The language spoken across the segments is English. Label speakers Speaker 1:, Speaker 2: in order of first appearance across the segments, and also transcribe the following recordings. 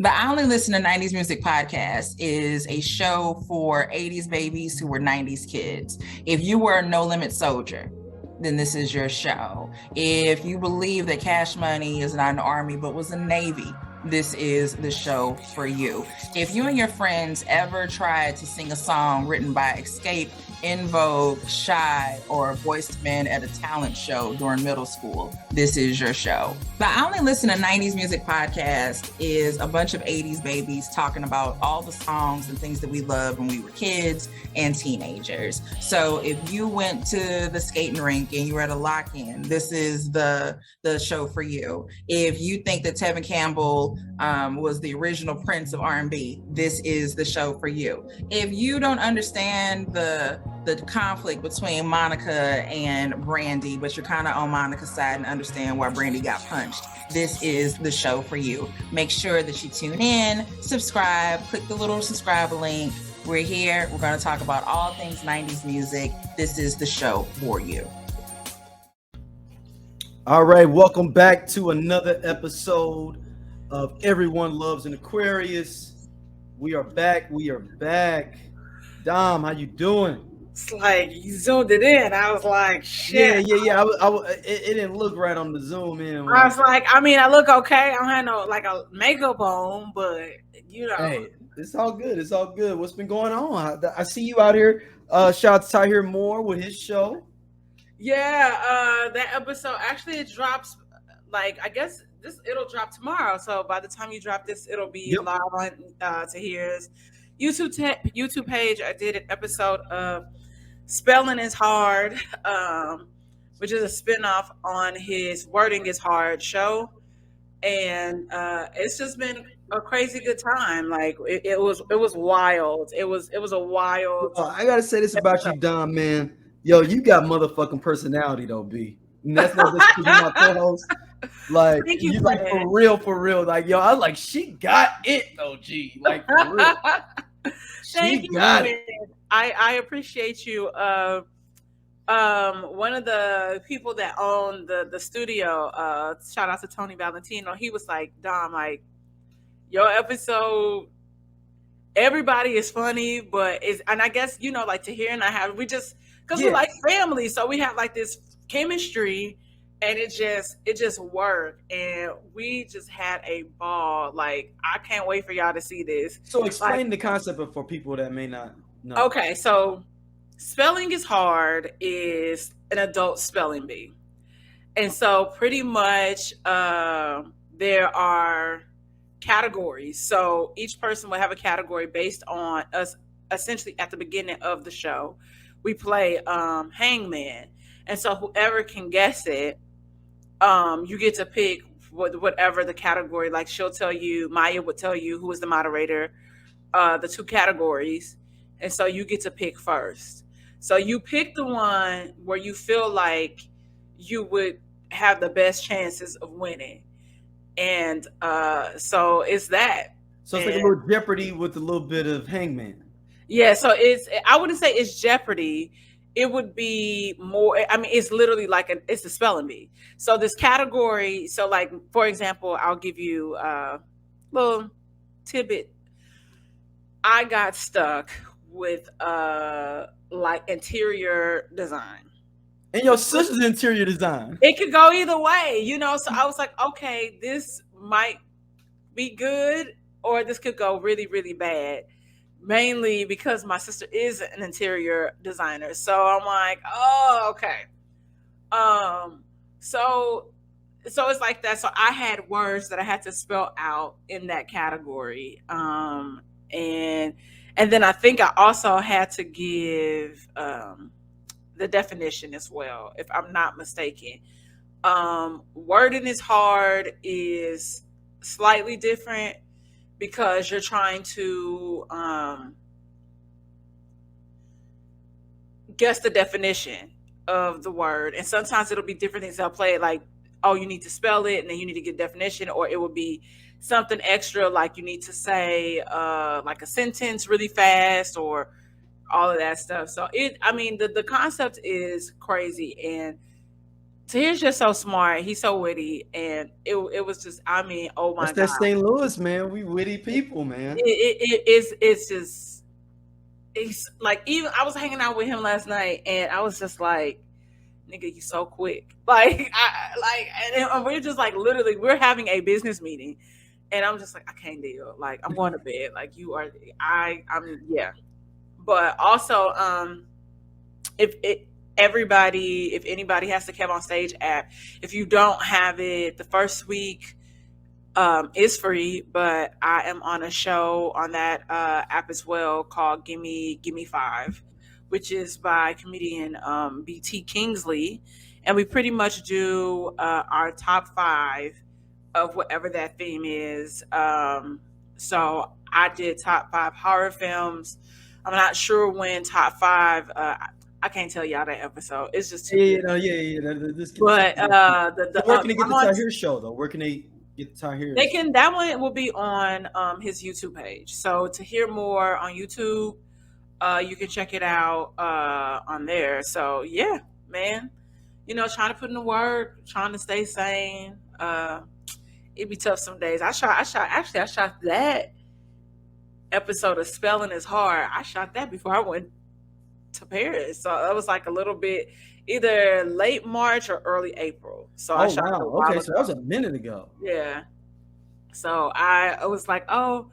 Speaker 1: The I Only Listen to 90s Music podcast is a show for 80s babies who were 90s kids. If you were a No Limit soldier, then this is your show. If you believe that Cash Money is not an army but was a Navy, this is the show for you. If you and your friends ever tried to sing a song written by Escape, In Vogue, Shy, or Voiced Men at a talent show during middle school, this is your show. The I Only Listen to 90s Music podcast is a bunch of 80s babies talking about all the songs and things that we loved when we were kids and teenagers. So if you went to the skating rink and you were at a lock-in, this is the show for you. If you think that Tevin Campbell was the original Prince of R&B, this is the show for you. If you don't understand the conflict between Monica and Brandy, but you're kind of on Monica's side and understand why Brandy got punched, this is the show for you. Make sure that you tune in, subscribe, click the little subscribe link. We're here. We're going to talk about all things 90s music. This is the show for you.
Speaker 2: All right, welcome back to another episode of Everyone Loves an Aquarius. We are back. Dom, how you doing?
Speaker 3: It's like you zoomed it in. I was like, shit.
Speaker 2: Yeah. It didn't look right on the zoom in.
Speaker 3: I was like, I mean, I look okay. I don't have no like a makeup on, but you know.
Speaker 2: Hey, it's all good. What's been going on? I see you out here. Shout out to Tahir Moore with his show.
Speaker 3: Yeah, that episode actually it drops like I guess it'll drop tomorrow. So by the time you drop this, it'll be live on Tahir's YouTube page. I did an episode of Spelling is Hard, which is a spinoff on his Wording is Hard show. And it's just been a crazy good time. Like it was wild. It was a wild.
Speaker 2: I gotta say this about you, Dom, man. Yo, you got motherfucking personality though, B. And that's not just because you're my co-host. Like you like for real. Like, yo, I was like, she got it though, G. Like for real.
Speaker 3: Thank you. Got it. I appreciate you. One of the people that owned the studio, shout out to Tony Valentino, he was like, Dom, like your episode, everybody is funny, but and I guess, you know, like Tahir and I have, we just, because we're like family, so we have like this chemistry and it just worked and we just had a ball. Like I can't wait for y'all to see this.
Speaker 2: So explain the concept for people that may not know.
Speaker 3: Okay, so Spelling is Hard is an adult spelling bee. And so pretty much there are categories. So each person will have a category based on us. Essentially at the beginning of the show, we play Hangman. And so whoever can guess it, you get to pick whatever the category, like Maya would tell you who is the moderator, the two categories. And so you get to pick first. So you pick the one where you feel like you would have the best chances of winning. And so it's that.
Speaker 2: So it's like a little Jeopardy with a little bit of Hangman.
Speaker 3: Yeah, so I wouldn't say it's Jeopardy. It would be more, I mean, it's literally like it's a spelling bee. So this category, so like, for example, I'll give you a little tidbit. I got stuck with like interior design.
Speaker 2: And your sister's interior design.
Speaker 3: It could go either way, you know? So I was like, okay, this might be good or this could go really, really bad. Mainly because my sister is an interior designer. So I'm like, oh, okay. So it's like that. So I had words that I had to spell out in that category. And then I think I also had to give the definition as well, if I'm not mistaken. Wording is Hard is slightly different because you're trying to guess the definition of the word. And sometimes it'll be different things. I'll play it like, oh, you need to spell it and then you need to get definition, or it will be something extra like you need to say like a sentence really fast or all of that stuff. So the concept is crazy. And Tahir's just so smart. He's so witty, and it was just, I mean, oh my
Speaker 2: That's that
Speaker 3: God.
Speaker 2: St. Louis, man. We witty people, man.
Speaker 3: It's just, it's like, even I was hanging out with him last night, and I was just like, nigga, you so quick. And we're just like, literally, we're having a business meeting, and I'm just like, I can't deal. Like, I'm going to bed. Like, you are, yeah. But also, if anybody has the Kev on Stage app, if you don't have it, the first week is free, but I am on a show on that app as well called Gimme 5, which is by comedian BT Kingsley, and we pretty much do our top 5 of whatever that theme is. So I did top 5 horror films. I'm not sure when top 5. I can't tell y'all that episode. It's just too
Speaker 2: Yeah.
Speaker 3: But
Speaker 2: where can they get the Tahir show though? Where can they get the Tahir?
Speaker 3: That one will be on his YouTube page. So to hear more on YouTube, you can check it out on there. So yeah, man, trying to put in the work, trying to stay sane. It'd be tough some days. I shot that episode of Spelling is Hard. I shot that before I went to Paris, so it was like a little bit either late March or early April. So I shot it a while
Speaker 2: okay,
Speaker 3: ago.
Speaker 2: so that was a minute ago.
Speaker 3: Yeah. So I was like, oh,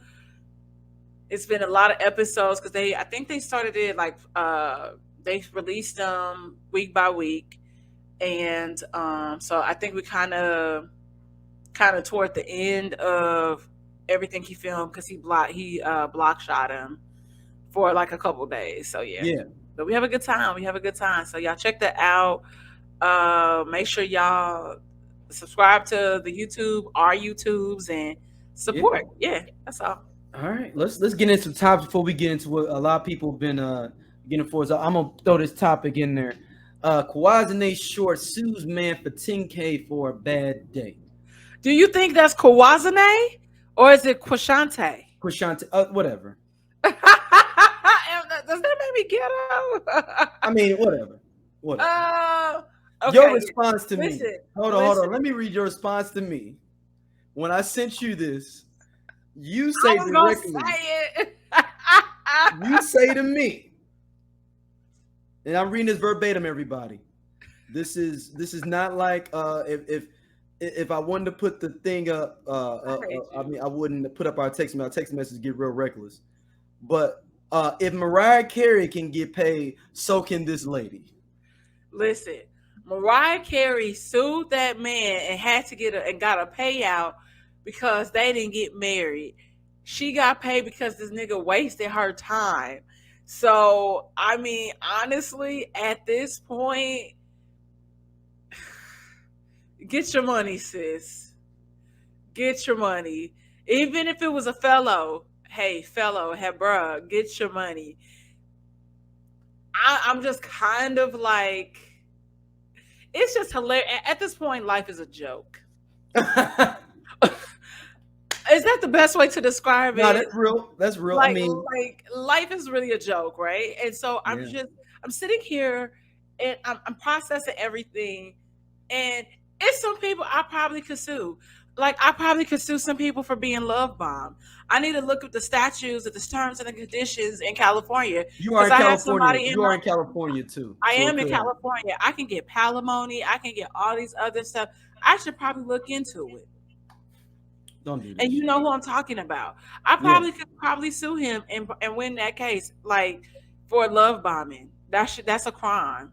Speaker 3: it's been a lot of episodes because I think they started it like they released them week by week, and so I think we kind of toward the end of everything he filmed, because he block shot him for like a couple days. So yeah. But we have a good time. So y'all check that out. Make sure y'all subscribe to the YouTube, our YouTubes, and support. Yeah, that's all.
Speaker 2: All right, let's get into some topics before we get into what a lot of people have been getting for us. I'm gonna throw this topic in there. Qashontae Short sues man for $10K for a bad day.
Speaker 3: Do you think that's Qashontae or is it Qashontae?
Speaker 2: Qashontae, whatever.
Speaker 3: Does that make me ghetto?
Speaker 2: I mean, whatever.
Speaker 3: Okay.
Speaker 2: Your response to me.
Speaker 3: Listen.
Speaker 2: Hold on. Let me read your response to me. When I sent you this, you say directly. You say to me, and I'm reading this verbatim, everybody. This is not like if I wanted to put the thing up, I mean, I wouldn't put up our text message. Our text messages get real reckless. But if Mariah Carey can get paid, so can this lady.
Speaker 3: Listen, Mariah Carey sued that man and had to got a payout because they didn't get married. She got paid because this nigga wasted her time. So, I mean, honestly, at this point, get your money, sis. Get your money. Even if it was a fellow, bruh, get your money. I'm just kind of like, it's just hilarious. At this point, life is a joke. Is that the best way to describe it?
Speaker 2: No, that's real. That's real.
Speaker 3: Like,
Speaker 2: I mean,
Speaker 3: like life is really a joke, right? And so I'm sitting here and I'm processing everything, and it's some people I probably could sue. Like, I probably could sue some people for being love bombed. I need to look at the statutes, at the terms and the conditions in California.
Speaker 2: You are in California. You are in California too.
Speaker 3: I am in California. I can get palimony. I can get all these other stuff. I should probably look into it.
Speaker 2: Don't do that.
Speaker 3: And you know who I'm talking about. I probably could sue him and win that case, like, for love bombing. That's a crime.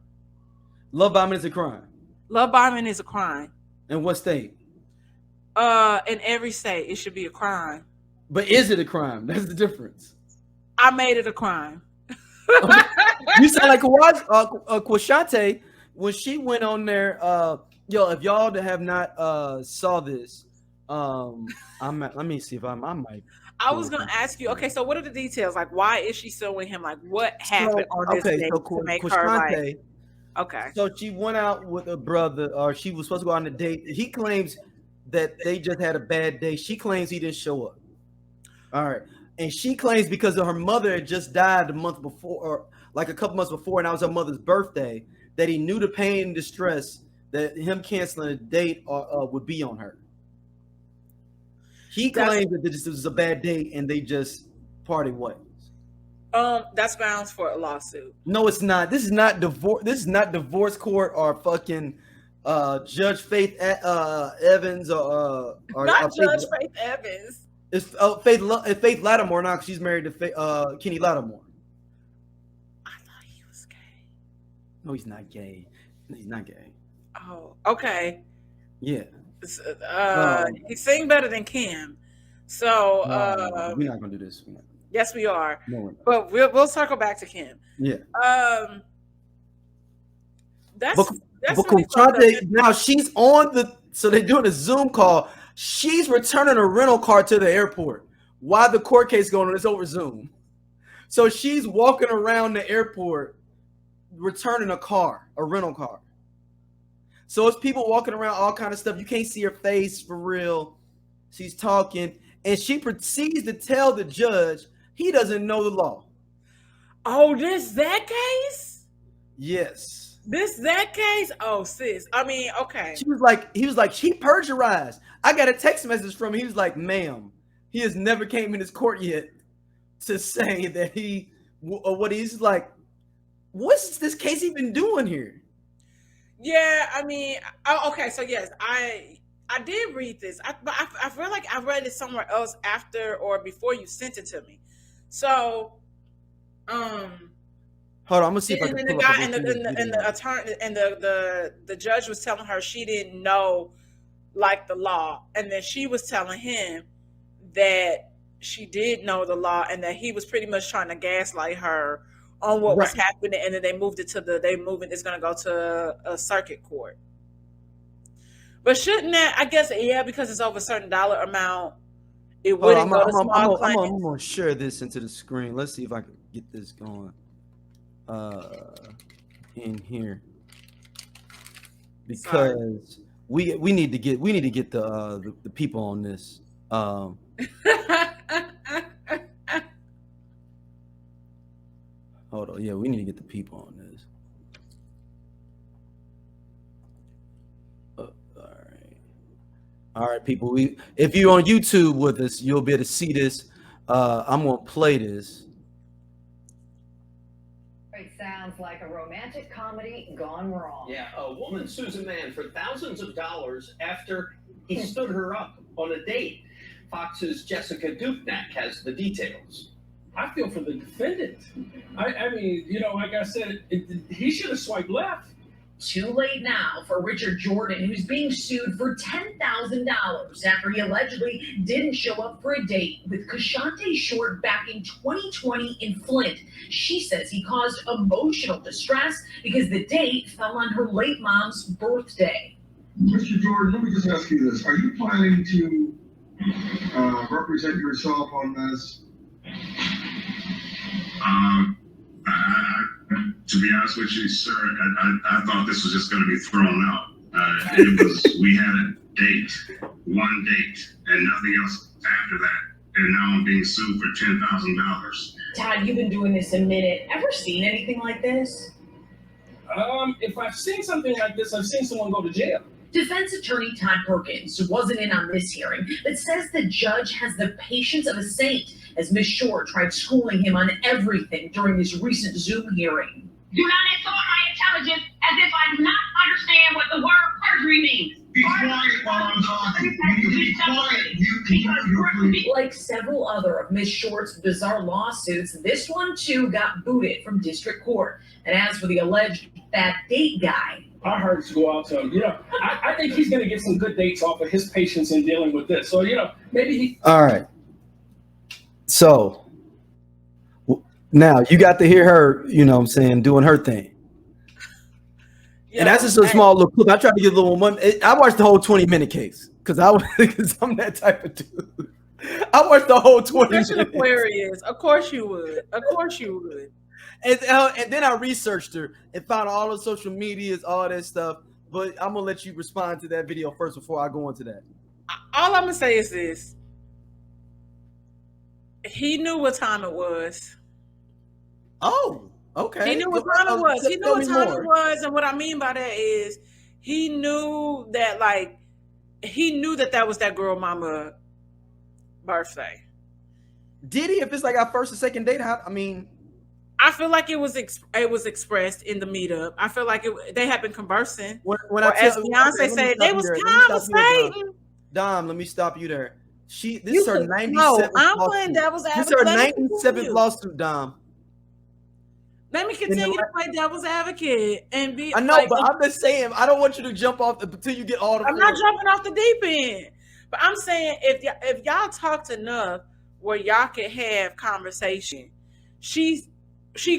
Speaker 2: Love bombing is a crime.
Speaker 3: Love bombing is a crime.
Speaker 2: In what state?
Speaker 3: In every state, it should be a crime.
Speaker 2: But is it a crime? That's the difference.
Speaker 3: I made it a crime.
Speaker 2: You sound like Qashontae when she went on there. If y'all have not saw this, let me see if I might.
Speaker 3: I was gonna ask you. Okay, so what are the details? Like, why is she suing him? Like, what happened on this day to make her like? Okay.
Speaker 2: So she went out with a brother, or she was supposed to go on a date. He claims that they just had a bad day. She claims he didn't show up. All right. And she claims because of her mother had just died a month before, or like a couple months before, and that was her mother's birthday, that he knew the pain and distress that him canceling a date would be on her. He claims that this was a bad date and they just parted ways.
Speaker 3: That's grounds for a lawsuit.
Speaker 2: No, it's not. This is not divorce. This is not divorce court or fucking Judge Faith Evans or
Speaker 3: not Judge Faith Evans.
Speaker 2: It's Faith Lattimore now. She's married to Kenny Lattimore.
Speaker 3: I thought he was gay.
Speaker 2: No, he's not gay. He's not gay.
Speaker 3: Oh, okay.
Speaker 2: Yeah.
Speaker 3: He sang better than Kim. So
Speaker 2: we're not gonna do this.
Speaker 3: Yes, we are.
Speaker 2: No,
Speaker 3: but we'll circle back to Kim.
Speaker 2: Yeah.
Speaker 3: That's
Speaker 2: Qashontae, now she's on so they're doing a Zoom call. She's returning a rental car to the airport while the court case going on. It's over Zoom. So she's walking around the airport returning a rental car. So it's people walking around, all kind of stuff. You can't see her face for real. She's talking, and she proceeds to tell the judge he doesn't know the law.
Speaker 3: Oh, that case?
Speaker 2: Yes.
Speaker 3: That case? Oh, sis. I mean, okay.
Speaker 2: He was like, she plagiarized. I got a text message from him. He was like, ma'am, he has never came in his court yet to say that he's like, what's this case even doing here?
Speaker 3: Yeah, I mean, okay, so yes, I did read this. I feel like I read it somewhere else after or before you sent it to me. So,
Speaker 2: hold on, I'm gonna see if I can.
Speaker 3: And the guy and the attorney and the judge was telling her she didn't know like the law, and then she was telling him that she did know the law, and that he was pretty much trying to gaslight her on what was happening, and then they moved it it's going to go to a circuit court. But shouldn't that, I guess, because it's over a certain dollar amount, it wouldn't go to small claims.
Speaker 2: I'm going to share this into the screen. Let's see if I can get this going in here, because we need to get the people on this. Hold on, yeah, we need to get the people on this. All right, people. If you're on YouTube with us, you'll be able to see this. I'm gonna play this.
Speaker 4: It sounds like a romantic comedy gone wrong.
Speaker 5: Yeah, a woman sues a man for thousands of dollars after he stood her up on a date. Fox's Jessica Dupnack has the details.
Speaker 6: I feel for the defendant. I mean, like I said, he should have swiped left.
Speaker 4: Too late now for Richard Jordan, who's being sued for $10,000 after he allegedly didn't show up for a date with Qashontae Short back in 2020 in Flint. She says he caused emotional distress because the date fell on her late mom's birthday.
Speaker 7: Mr. Jordan, let me just ask you this. Are you planning to represent yourself on this?
Speaker 8: To be honest with you, sir, I thought this was just going to be thrown out. We had a date, one date, and nothing else after that. And now I'm being sued for $10,000.
Speaker 4: Todd, you've been doing this a minute. Ever seen anything like this?
Speaker 6: If I've seen something like this, I've seen someone go to jail.
Speaker 4: Defense attorney Todd Perkins, who wasn't in on this hearing, but says the judge has the patience of a saint as Ms. Short tried schooling him on everything during this recent Zoom hearing.
Speaker 9: Do not insult my intelligence as if I do not understand what the word perjury means.
Speaker 7: Be quiet while I'm talking. You be quiet.
Speaker 4: Like several other of Ms. Short's bizarre lawsuits, this one too got booted from district court. And as for the alleged fat date guy,
Speaker 6: our hearts go out to him. I think he's going to get some good dates off of his patience in dealing with this. So, maybe he.
Speaker 2: All right. So now you got to hear her, doing her thing. Yeah, and that's just a small little clip. I tried to get a little more. I watched the whole 20-minute case because I'm that type of dude. I watched the whole 20 minutes.
Speaker 3: Aquarius. Of course you would. Of course you would.
Speaker 2: And then I researched her and found all the social medias, all that stuff. But I'm going to let you respond to that video first before I go into that.
Speaker 3: All I'm going to say is this. He knew what time it was.
Speaker 2: Oh, okay.
Speaker 3: He knew what time it was. He knew what time it was. And what I mean by that is he knew that that was that girl mama birthday.
Speaker 2: Did he? If it's like our first or second date, I mean,
Speaker 3: I feel like it was expressed in the meetup. I feel like they had been conversing.
Speaker 2: When
Speaker 3: as Beyonce said, they was conversating.
Speaker 2: Dom, let me stop you there. This is her 97th
Speaker 3: No, I'm
Speaker 2: lawsuit.
Speaker 3: playing devil's advocate.
Speaker 2: This is her 97th lawsuit, Dom.
Speaker 3: Let me continue to play devil's advocate and be.
Speaker 2: I know, but I'm just saying, I don't want you to jump off until you get all the.
Speaker 3: I'm not jumping off the deep end, but I'm saying if y'all talked enough where y'all could have conversation, she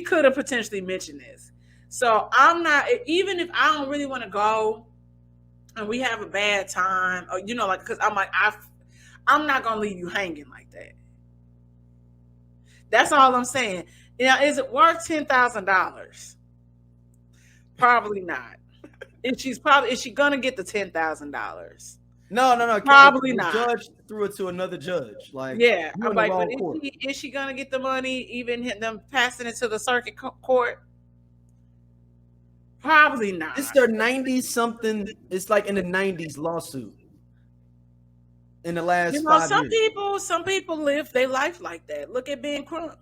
Speaker 3: could have potentially mentioned this. So I'm not, even if I don't really want to go and we have a bad time, or like, because I'm like, I'm not gonna leave you hanging like that. That's all I'm saying. Is it worth $10,000? Probably not. Is she gonna get the $10,000?
Speaker 2: No.
Speaker 3: Probably not.
Speaker 2: The judge threw it to another judge. Like,
Speaker 3: yeah, I'm like, but is she gonna get the money? Even them passing it to the circuit court? Probably not.
Speaker 2: It's their 90s something. It's like in the 90s lawsuit. In the last 5 years.
Speaker 3: Some people live their life like that. Look at Ben Crump.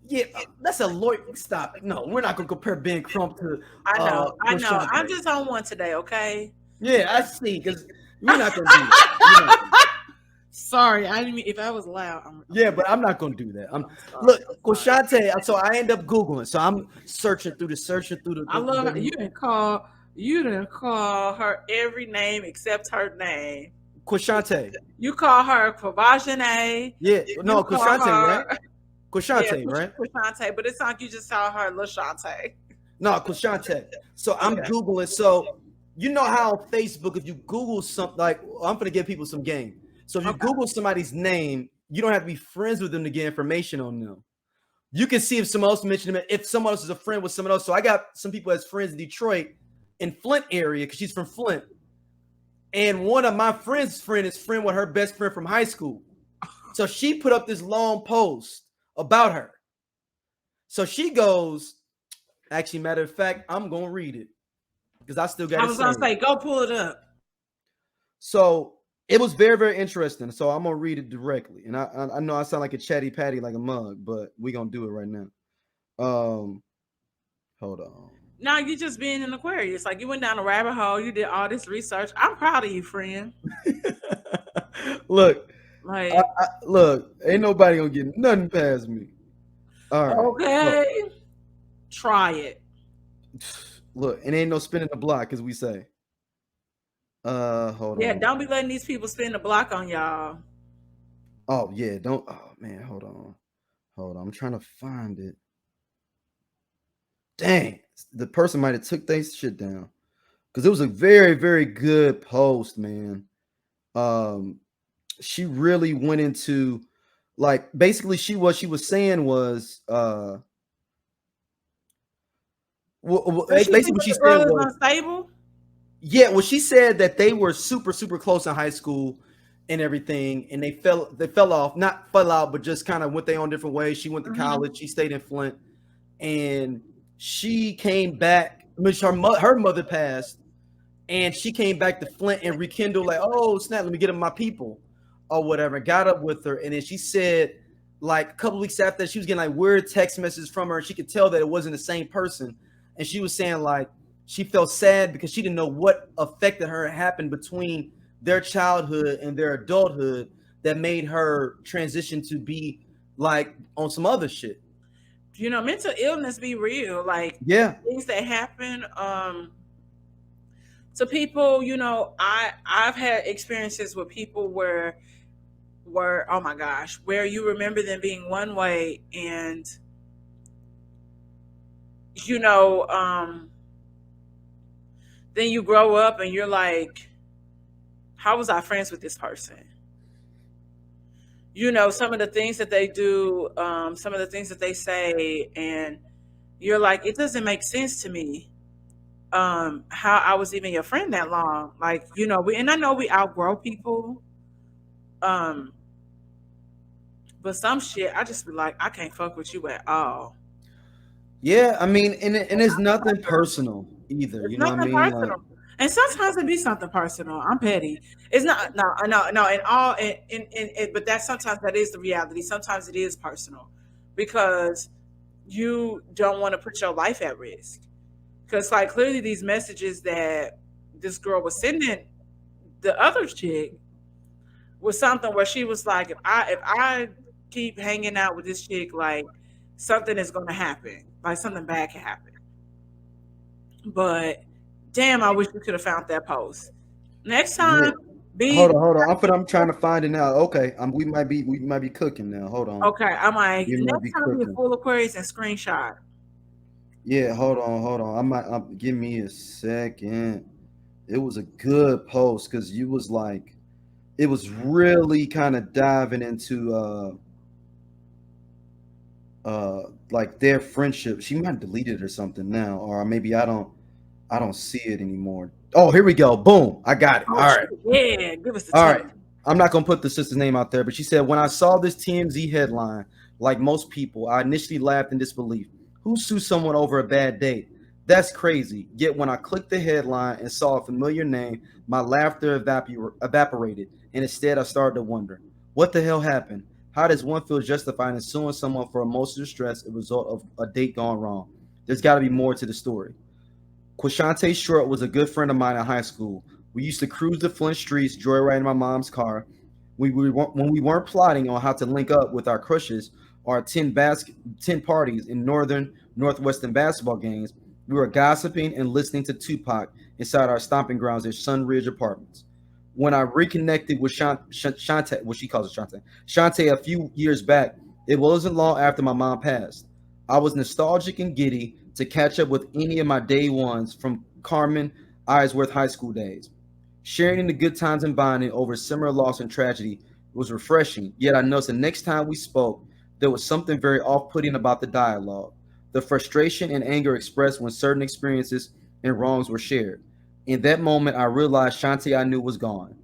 Speaker 2: Yeah, that's a lawyer. Stop. No, we're not gonna compare Ben Crump to.
Speaker 3: I know. I'm just on one today, okay?
Speaker 2: Yeah, I see. Because we're not gonna do that.
Speaker 3: Sorry, I didn't mean if I was loud.
Speaker 2: But I'm not gonna do that. Look, Qashontae. So I end up googling. So I'm searching through the.
Speaker 3: I love it. You didn't call her every name except her name.
Speaker 2: Qashontae.
Speaker 3: You call her Qashontae.
Speaker 2: Yeah, no, Qashontae, right? Qashontae, right?
Speaker 3: Qashontae, but it's like you just saw her LaShontae.
Speaker 2: No, Qashontae. So I'm googling. So you know how on Facebook, if you Google something, like I'm gonna give people some game. So if you Google somebody's name, you don't have to be friends with them to get information on them. You can see if someone else mentioned them, if someone else is a friend with someone else. So I got some people as friends in Detroit, in Flint area, because she's from Flint. And one of my friends' friend is friend with her best friend from high school. So she put up this long post about her. So she goes, actually, matter of fact, I'm going to read it because I still got it.
Speaker 3: I was going to say, go pull it up.
Speaker 2: So it was very, very interesting. So I'm going to read it directly. And I know I sound like a chatty patty, like a mug, but we're going to do it right now. Hold on.
Speaker 3: No, you just being an Aquarius. Like you went down a rabbit hole. You did all this research. I'm proud of you, friend.
Speaker 2: Look, look, ain't nobody gonna get nothing past me. All right.
Speaker 3: Okay. Look. Try it.
Speaker 2: Look, it ain't no spinning the block, as we say. Hold on.
Speaker 3: Yeah, don't be letting these people spin the block on y'all.
Speaker 2: Oh, yeah, don't. Oh, man, hold on. I'm trying to find it. Dang, the person might have took their shit down because it was a very, very good post, man. She really went into, like, basically what she was saying was basically what she said was
Speaker 3: unstable.
Speaker 2: Yeah, well, she said that they were super, super close in high school and everything, and they fell off, not fell out, but just kind of went their own different ways. She went to college, she stayed in Flint, and she came back. I mean, her mother passed, and she came back to Flint and rekindled, like, oh snap, let me get my people or whatever. Got up with her, and then she said, like, a couple weeks after that, she was getting like weird text messages from her, and she could tell that it wasn't the same person. And she was saying like she felt sad because she didn't know what affected her happened between their childhood and their adulthood that made her transition to be like on some other shit.
Speaker 3: You know, mental illness be real. Like, things that happen to people. You know, I've had experiences with people where oh my gosh, where you remember them being one way, and you know, then you grow up and you're like, how was I friends with this person? You know, some of the things that they do, some of the things that they say, and you're like, it doesn't make sense to me how I was even your friend that long. Like, you know, and I know we outgrow people, but some shit, I just be like, I can't fuck with you at all.
Speaker 2: Yeah, I mean, and it's nothing personal either. You know what I mean? Like,
Speaker 3: And sometimes it be something personal. I'm petty. It's not no in all but that sometimes that is the reality. Sometimes it is personal because you don't want to put your life at risk. Because like clearly these messages that this girl was sending the other chick was something where she was like, if I keep hanging out with this chick, like something is gonna happen. Like something bad can happen. But damn, I wish we could have found that post. Next time,
Speaker 2: hold on. I'm trying to find it now. Okay, we might be cooking now. Hold on.
Speaker 3: Okay, I'm like, next time be a full Aquarius and screenshot.
Speaker 2: Yeah, hold on. Give me a second. It was a good post because you was like, it was really kind of diving into like their friendship. She might have deleted it or something now, or maybe I don't see it anymore. Oh, here we go. Boom. I got it. All right.
Speaker 3: Yeah, give us the
Speaker 2: all right. I'm not gonna put the sister's name out there, but she said, when I saw this TMZ headline, like most people, I initially laughed in disbelief. Who sues someone over a bad date? That's crazy. Yet when I clicked the headline and saw a familiar name, my laughter evaporated, and instead I started to wonder, what the hell happened? How does one feel justified in suing someone for emotional distress as a result of a date gone wrong? There's got to be more to the story. Qashontae Short was a good friend of mine in high school. We used to cruise the Flint streets, joyriding my mom's car. When we weren't plotting on how to link up with our crushes or attend parties in northwestern basketball games, we were gossiping and listening to Tupac inside our stomping grounds at Sunridge Apartments. When I reconnected with Shantae, what she calls it Shantae a few years back, it wasn't long after my mom passed. I was nostalgic and giddy to catch up with any of my day ones from Carmen Eisworth high school days. Sharing in the good times and bonding over similar loss and tragedy was refreshing, yet I noticed the next time we spoke, there was something very off-putting about the dialogue. The frustration and anger expressed when certain experiences and wrongs were shared. In that moment, I realized Shantae I knew was gone.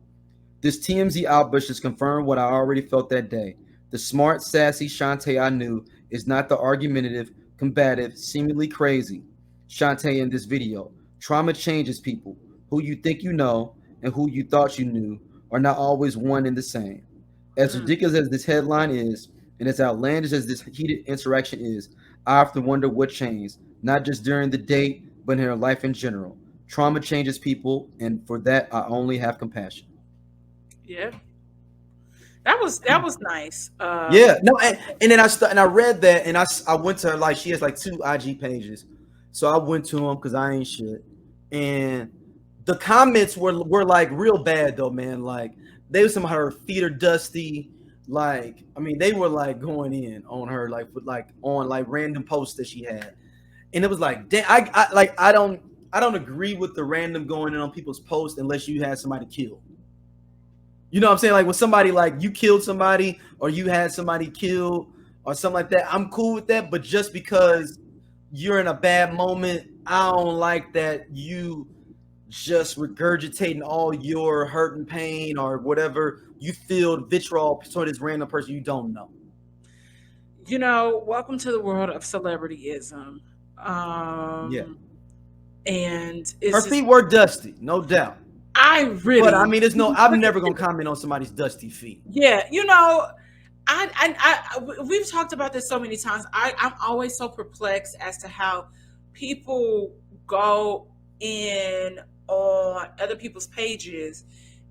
Speaker 2: This TMZ outburst has confirmed what I already felt that day. The smart, sassy Shantae I knew is not the argumentative, combative, seemingly crazy Shantae in this video. Trauma changes people. Who you think you know and who you thought you knew are not always one and the same. As ridiculous as this headline is, and as outlandish as this heated interaction is, I often wonder what changed, not just during the date, but in her life in general. Trauma changes people, and for that, I only have compassion.
Speaker 3: Yeah. That was nice.
Speaker 2: Yeah, no, and then I read that, and I went to her, like, she has like 2 IG pages, so I went to them because I ain't shit, and the comments were like real bad though, man. Like they was somehow her feet are dusty. Like, I mean, they were like going in on her, like on like random posts that she had, and it was like, damn, I don't agree with the random going in on people's posts unless you had somebody killed. You know what I'm saying? Like when somebody like you killed somebody or you had somebody killed or something like that, I'm cool with that. But just because you're in a bad moment, I don't like that you just regurgitating all your hurt and pain or whatever you feel vitriol toward this random person you don't know.
Speaker 3: You know, welcome to the world of celebrityism.
Speaker 2: Yeah.
Speaker 3: And
Speaker 2: her feet were dusty, no doubt. But I mean, I'm never gonna comment on somebody's dusty feet.
Speaker 3: Yeah, you know, we've talked about this so many times. I'm always so perplexed as to how people go in on other people's pages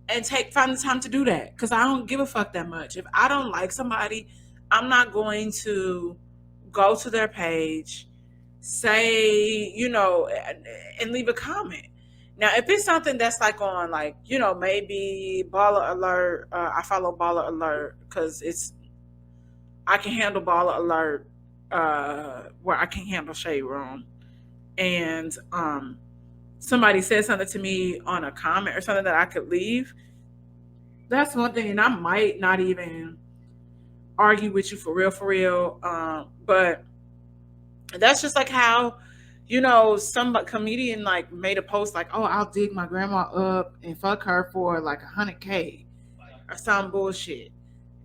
Speaker 3: and find the time to do that, because I don't give a fuck that much. If I don't like somebody, I'm not going to go to their page, say, you know, and leave a comment. Now, if it's something that's like on, like, you know, maybe Baller Alert, I follow Baller Alert because I can handle Baller Alert where I can handle Shade Room. And somebody said something to me on a comment or something that I could leave. That's one thing, and I might not even argue with you for real. But that's just like how, you know, some comedian like made a post like, oh, I'll dig my grandma up and fuck her for like $100K or some bullshit.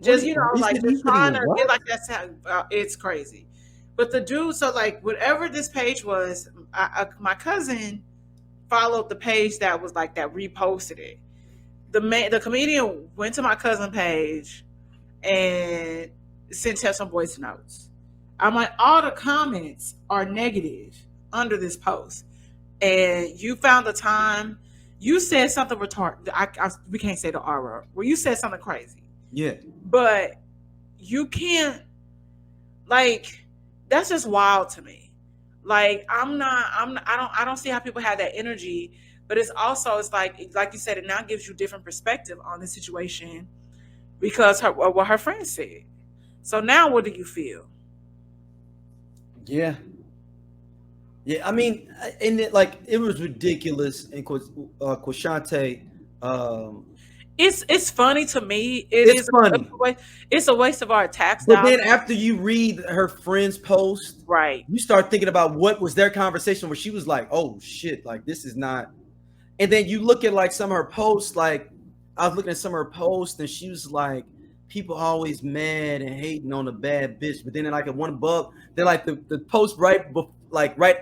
Speaker 3: Just, you know, like just trying to get like that's how it's crazy. But the dude, so like whatever this page was, my cousin followed the page that was like that reposted it. The comedian went to my cousin page and sent her some voice notes. I'm like, all the comments are negative under this post, and you found the time. You said something retarded. We can't say the R word. Well, you said something crazy.
Speaker 2: Yeah.
Speaker 3: But you can't, like, that's just wild to me. Like, I don't see how people have that energy, but it's like you said, it now gives you different perspective on the situation because what her friend said. So now what do you feel?
Speaker 2: Yeah. Yeah, I mean, and it was ridiculous in Qashontae.
Speaker 3: It's funny to me.
Speaker 2: It's funny.
Speaker 3: It's a waste of our tax
Speaker 2: But
Speaker 3: dollars.
Speaker 2: then after you read her friend's post,
Speaker 3: right,
Speaker 2: you start thinking about what was their conversation where she was like, "Oh shit, like this is not." And then you look at like some of her posts. Like I was looking at some of her posts, and she was like, "People always mad and hating on a bad bitch." But then like at one above, they're like the post right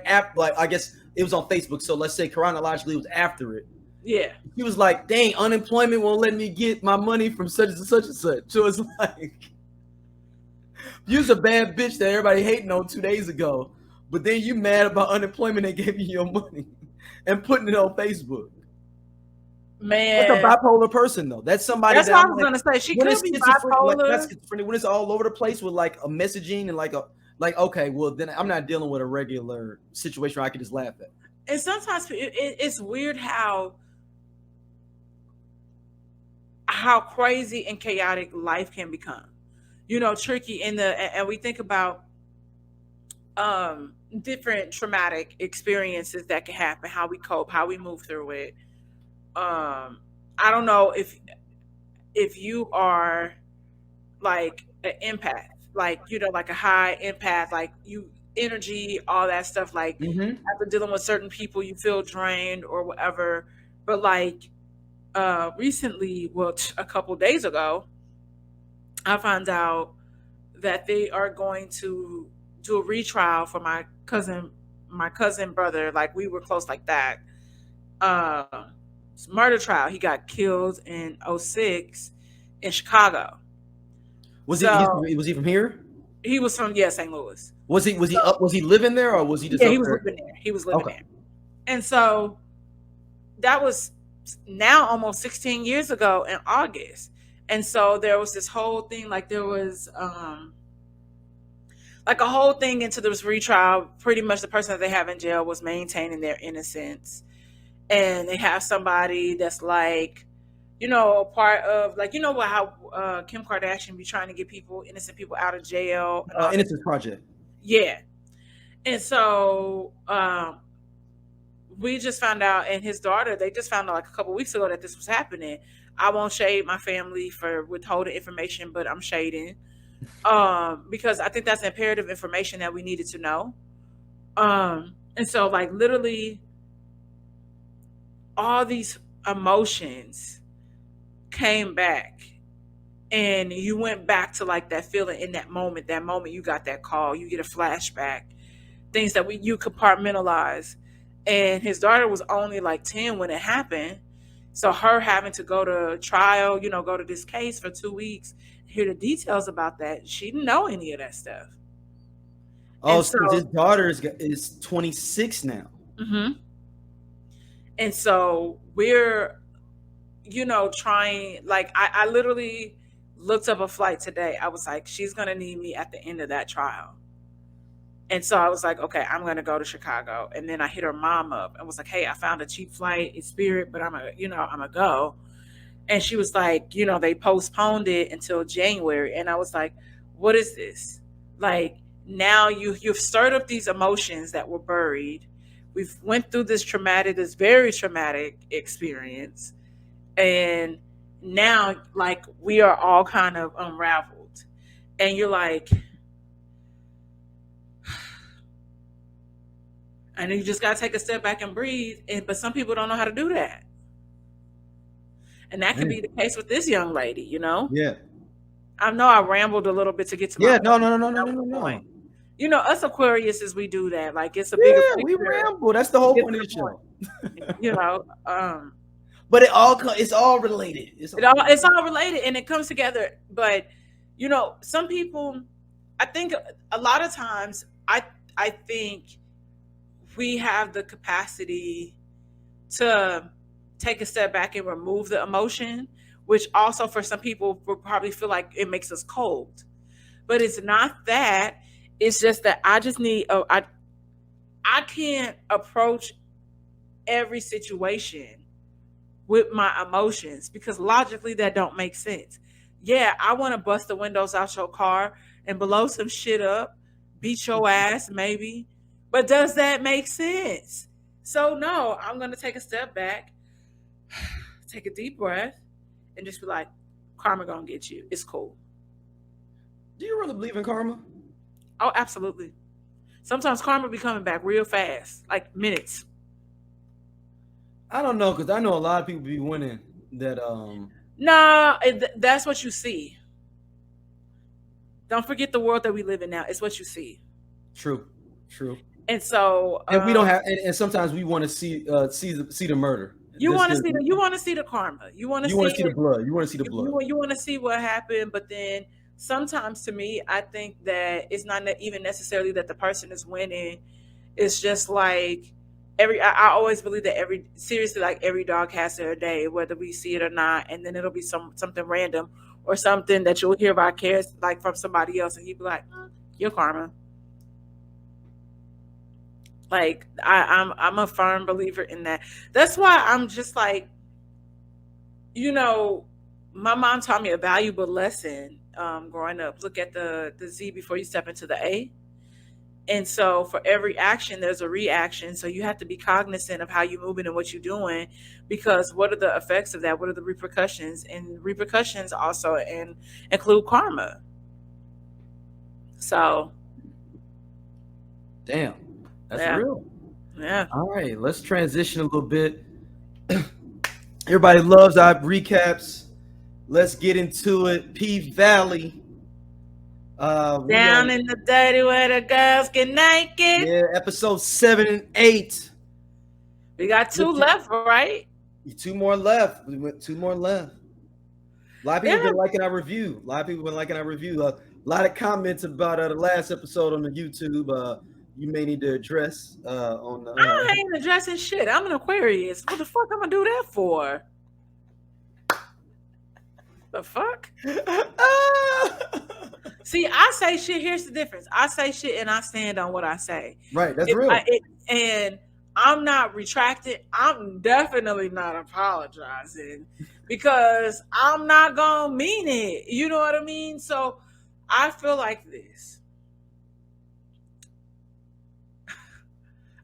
Speaker 2: after, like I guess it was on Facebook. So let's say chronologically it was after it.
Speaker 3: Yeah.
Speaker 2: He was like, dang, unemployment won't let me get my money from such and such and such. So it's like, you's a bad bitch that everybody hating on 2 days ago, but then you mad about unemployment and gave you your money and putting it on Facebook.
Speaker 3: Man.
Speaker 2: That's a bipolar person, though. That's somebody
Speaker 3: that's what I was going to say. She could be bipolar.
Speaker 2: That's schizophrenic. When it's all over the place with like a messaging and like, okay, well, then I'm not dealing with a regular situation where I can just laugh at.
Speaker 3: And sometimes it's weird how crazy and chaotic life can become, tricky and we think about different traumatic experiences that can happen, how we cope, how we move through it. I don't know if you are like an empath, like like a high empath, like you energy, all that stuff, like after dealing with certain people you feel drained or whatever, but like recently, a couple days ago, I found out that they are going to do a retrial for my cousin brother. Like we were close like that. It's a murder trial. He got killed in 2006 in Chicago.
Speaker 2: Was he from here?
Speaker 3: He was from St. Louis.
Speaker 2: Was he living there or was he just?
Speaker 3: Yeah, he was living there. He was living there. And so that was now almost 16 years ago in August. And so there was this whole thing, like there was like a whole thing into this retrial. Pretty much the person that they have in jail was maintaining their innocence. And they have somebody that's like, a part of like, how Kim Kardashian be trying to get innocent people out of jail.
Speaker 2: Innocence Project.
Speaker 3: Yeah. And so we just found out, and his daughter, they just found out like a couple weeks ago that this was happening. I won't shade my family for withholding information, but I'm shading because I think that's imperative information that we needed to know. And so like literally all these emotions came back, and you went back to like that feeling in that moment you got that call, you get a flashback, things that you compartmentalize. And his daughter was only like 10 when it happened. So her having to go to trial, go to this case for 2 weeks, hear the details about that. She didn't know any of that stuff.
Speaker 2: Oh, so his daughter is 26 now.
Speaker 3: Mm-hmm. And so we're, trying, like, I literally looked up a flight today. I was like, she's going to need me at the end of that trial. And so I was like, okay, I'm going to go to Chicago. And then I hit her mom up and was like, hey, I found a cheap flight. It's Spirit, but I'm going to go. And she was like, they postponed it until January. And I was like, what is this? Like, now you've stirred up these emotions that were buried. We've went through this very traumatic experience. And now, like, we are all kind of unraveled. And you're like, and you just got to take a step back and breathe. But some people don't know how to do that. And that could be the case with this young lady,
Speaker 2: Yeah.
Speaker 3: I know I rambled a little bit to get to my
Speaker 2: No.
Speaker 3: Us Aquariuses, we do that. Like, it's a bigger picture.
Speaker 2: We ramble. That's the whole point of the show.
Speaker 3: You know,
Speaker 2: but it's all related. It's
Speaker 3: all related, and it comes together. But you know, some people, I think a lot of times, I think we have the capacity to take a step back and remove the emotion, which also for some people will probably feel like it makes us cold. But it's not that. It's just that I just need I can't approach every situation with my emotions because logically that don't make sense. Yeah, I want to bust the windows out your car and blow some shit up, beat your ass maybe. But does that make sense? So no, I'm going to take a step back, take a deep breath, and just be like, karma gonna get you. It's cool.
Speaker 2: Do you really believe in karma?
Speaker 3: Oh, absolutely. Sometimes karma be coming back real fast, like minutes.
Speaker 2: I don't know, because I know a lot of people be winning that.
Speaker 3: Nah, that's what you see. Don't forget the world that we live in now. It's what you see.
Speaker 2: True.
Speaker 3: And so,
Speaker 2: and we don't have, and sometimes we want to see the murder.
Speaker 3: You want to see the karma. You want to see
Speaker 2: the blood. You want to see the blood.
Speaker 3: You want to see what happened. But then sometimes, to me, I think that it's not even necessarily that the person is winning. It's just like I always believe that every dog has their day, whether we see it or not. And then it'll be something random or something that you'll hear vicarious like from somebody else, and you'd be like, your karma. Like I'm a firm believer in that. That's why I'm just like, you know, my mom taught me a valuable lesson growing up. Look at the Z before you step into the A. And so for every action, there's a reaction. So you have to be cognizant of how you're moving and what you're doing, because what are the effects of that? What are the repercussions? And repercussions also include karma. So.
Speaker 2: Damn. That's real.
Speaker 3: Yeah.
Speaker 2: All right, let's transition a little bit. Everybody loves our recaps. Let's get into it. P Valley.
Speaker 3: Down in the dirty where the girls get naked.
Speaker 2: Yeah, episode 7 and 8.
Speaker 3: We got 2 left, right?
Speaker 2: 2 more left. We went 2 more left. A lot of people have been liking our review. A lot of comments about the last episode on the YouTube. You may need to address on the.
Speaker 3: I ain't addressing shit. I'm an Aquarius. What the fuck I'm gonna do that for? The fuck? See, I say shit. Here's the difference. I say shit and I stand on what I say.
Speaker 2: Right, that's real.
Speaker 3: And I'm not retracting. I'm definitely not apologizing because I'm not gonna mean it. You know what I mean? So I feel like this.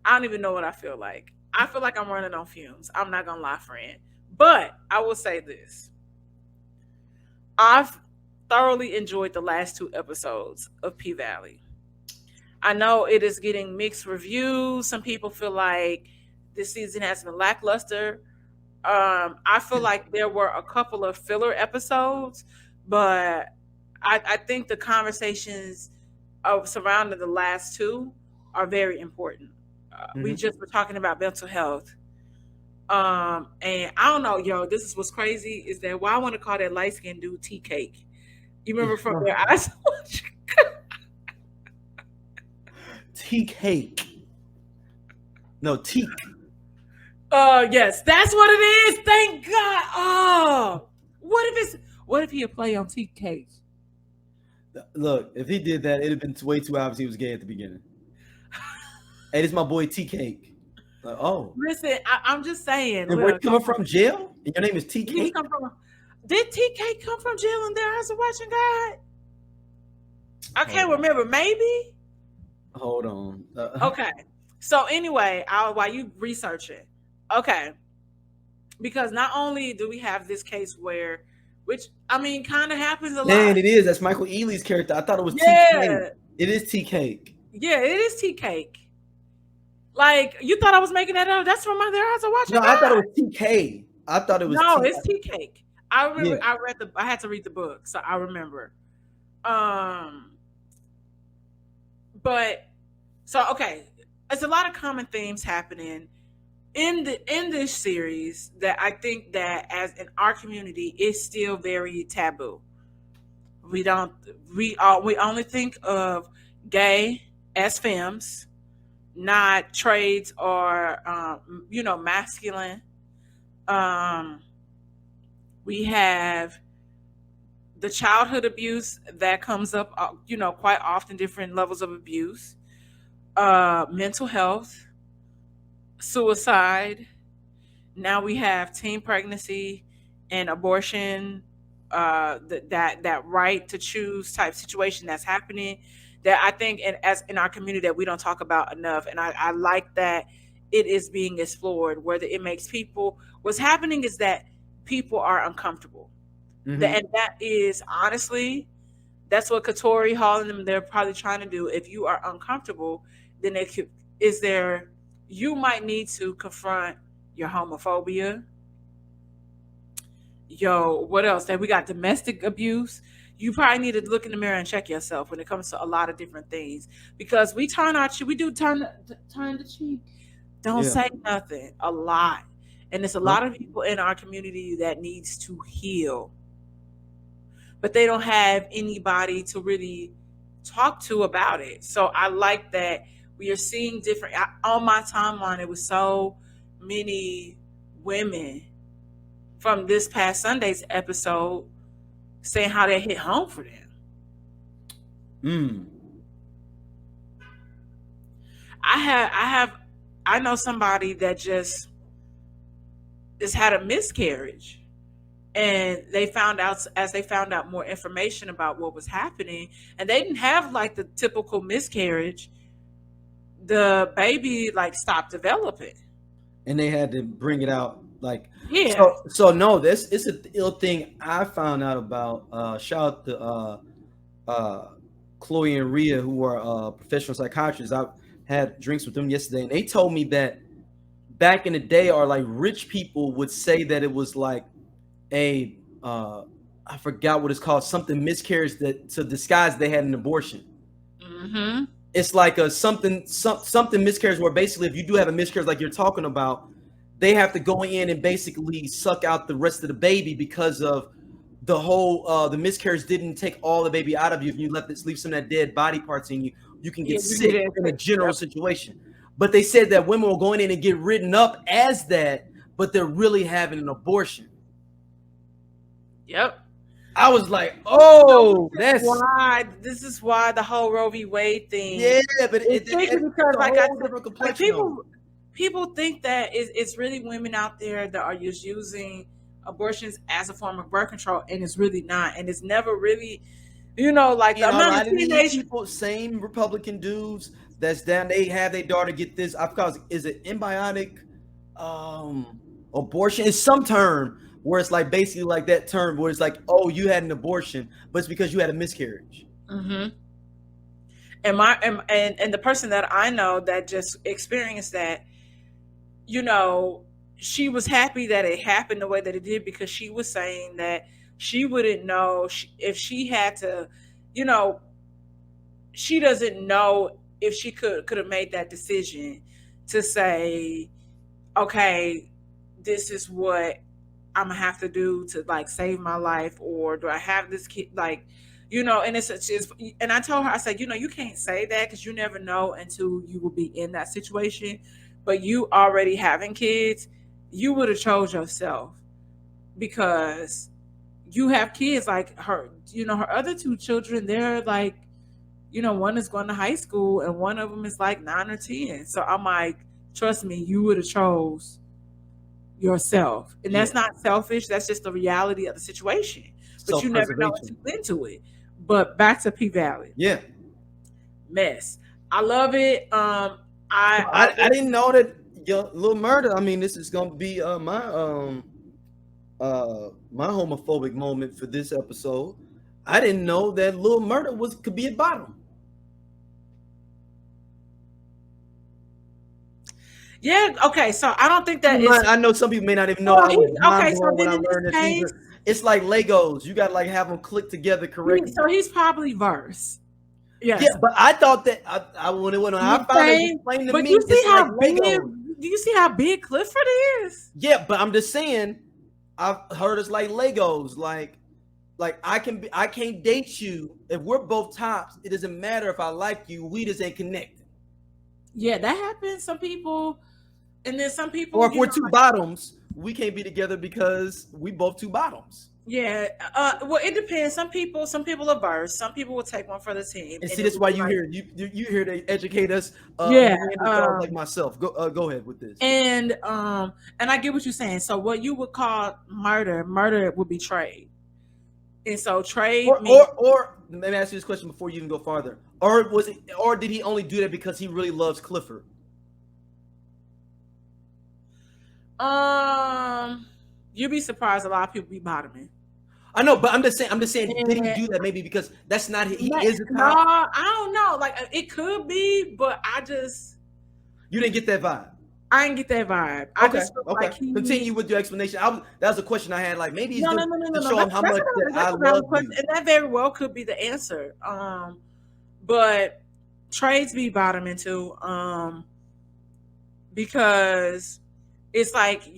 Speaker 3: I don't even know what I feel like. I feel like I'm running on fumes. I'm not gonna lie, friend. But I will say this. I've thoroughly enjoyed the last 2 episodes of P Valley. I know it is getting mixed reviews. Some people feel like this season has been lackluster. I feel like there were a couple of filler episodes, but I think the conversations surrounding the last 2 are very important. We just were talking about mental health. And I don't know, yo, this is what's crazy is that why I want to call that light skinned dude tea cake. You remember from their eyes?
Speaker 2: Tea cake. No, teak.
Speaker 3: Yes, that's what it is. Thank God. Oh, what if he had played on tea cake?
Speaker 2: Look, if he did that, it'd have been way too obvious he was gay at the beginning. Hey, this is my boy Tea Cake. Like, oh.
Speaker 3: Listen, I'm just saying.
Speaker 2: And where you coming from? Jail? And your name is Tea Cake?
Speaker 3: Did Tea Cake come from jail in Their Eyes of Watching God? I can't remember. Maybe?
Speaker 2: Hold on.
Speaker 3: Okay. So anyway, while you researching, okay. Because not only do we have this case which I mean kind of happens a lot.
Speaker 2: Man, it is. That's Michael Ealy's character. I thought it was Tea Cake. It is Tea Cake.
Speaker 3: Yeah, it is Tea Cake. Like, you thought I was making that up? That's from Their Eyes of Watching God.
Speaker 2: No, I thought it was TK. I thought it was
Speaker 3: No,
Speaker 2: Tea
Speaker 3: it's Tea Cake. I remember. Yeah. I had to read the book, so I remember. But so okay, it's a lot of common themes happening. in this series that I think that as in our community is still very taboo. We only think of gay as femmes, not trades or masculine. We have the childhood abuse that comes up, quite often, different levels of abuse, mental health, suicide. Now we have teen pregnancy and abortion, that right to choose type situation that's happening, that I think as in our community that we don't talk about enough. And I like that it is being explored, whether it makes people, what's happening is that people are uncomfortable.
Speaker 2: Mm-hmm.
Speaker 3: And that is honestly, that's what Katori Hall and them, they're probably trying to do. If you are uncomfortable, then you might need to confront your homophobia. What else? That we got domestic abuse. You probably need to look in the mirror and check yourself when it comes to a lot of different things, because we turn the cheek. Don't say nothing a lot. And there's a lot of people in our community that needs to heal, but they don't have anybody to really talk to about it. So I like that we are seeing different, on my timeline, it was so many women from this past Sunday's episode saying how that hit home for them. I know somebody that just had a miscarriage, and they found out more information about what was happening, and they didn't have like the typical miscarriage. The baby stopped developing, and
Speaker 2: they had to bring it out.
Speaker 3: Yeah.
Speaker 2: So no, it's an ill thing I found out about. Shout out to Chloe and Rhea, who are professional psychiatrists. I had drinks with them yesterday, and they told me that back in the day, rich people would say that it was like a I forgot what it's called, something miscarriage that to disguise they had an abortion.
Speaker 3: Mm-hmm.
Speaker 2: It's like a something miscarriage where basically if you do have a miscarriage like you're talking about, they have to go in and basically suck out the rest of the baby because of the whole the miscarriage didn't take all the baby out of you. If you leave some of that dead body parts in you, you can get sick in a general situation. But they said that women will go in and get written up as that, but they're really having an abortion.
Speaker 3: Yep.
Speaker 2: I was like, oh,
Speaker 3: this is why the whole Roe v. Wade thing.
Speaker 2: Yeah, but it's
Speaker 3: because people think that it's really women out there that are just using abortions as a form of birth control, and it's really not, and it's never really, I'm not a teenage
Speaker 2: people, same Republican dudes that's down. They have their daughter get this. I forgot, is it embryonic abortion? It's some term where it's like basically like that term where it's like, oh, you had an abortion, but it's because you had a miscarriage.
Speaker 3: Mm-hmm. And the person that I know that just experienced that, she was happy that it happened the way that it did, because she was saying that she wouldn't know if she had to, she doesn't know if she could have made that decision to say, okay, this is what I'm gonna have to do to save my life, or do I have this kid, and and I told her, I said, you can't say that because you never know until you will be in that situation. But you already having kids, you would have chose yourself, because you have kids like her. Her other two children, they're one is going to high school and one of them is 9 or 10. So I'm like, trust me, you would have chose yourself. And that's not selfish. That's just the reality of the situation. But you never know until you into it. But back to P-Valley.
Speaker 2: Yeah.
Speaker 3: Mess. I love it.
Speaker 2: I didn't know that Lil Murda. I mean, this is gonna be my homophobic moment for this episode. I didn't know that Lil Murda could be a bottom.
Speaker 3: Yeah. Okay. So I don't think that
Speaker 2: I know some people may not even know. It's like Legos. You got to have them click together correctly.
Speaker 3: So he's probably verse. Yes.
Speaker 2: Yeah, but I thought that I when it went on, I found it explained to me.
Speaker 3: But you see how you see how big Clifford is?
Speaker 2: Yeah, but I'm just saying, I've heard it's like Legos. Like I can't date you if we're both tops. It doesn't matter if I like you. We just ain't connected.
Speaker 3: Yeah, that happens. Some people, and then some people.
Speaker 2: Or if we're two bottoms, we can't be together because we both two bottoms.
Speaker 3: Yeah. Well, it depends. Some people are versed. Some people will take one for the team.
Speaker 2: And see, that's why you hear they educate us. Like myself. Go ahead with this.
Speaker 3: And I get what you're saying. So what you would call murder would be trade. And so trade
Speaker 2: or let me ask you this question before you even go farther. Or did he only do that because he really loves Clifford?
Speaker 3: You'd be surprised a lot of people be bottoming.
Speaker 2: I know, but I'm just saying, did he do that maybe because that's not he is a top?
Speaker 3: No, I don't know. Like it could be, but
Speaker 2: you didn't get that vibe.
Speaker 3: I didn't get that vibe.
Speaker 2: Okay.
Speaker 3: I just feel
Speaker 2: okay.
Speaker 3: Like
Speaker 2: Continue with your explanation. That was a question I had. Like maybe he's
Speaker 3: to
Speaker 2: show him how much I love you.
Speaker 3: And that very well could be the answer. But trades be bottoming too. Because it's like,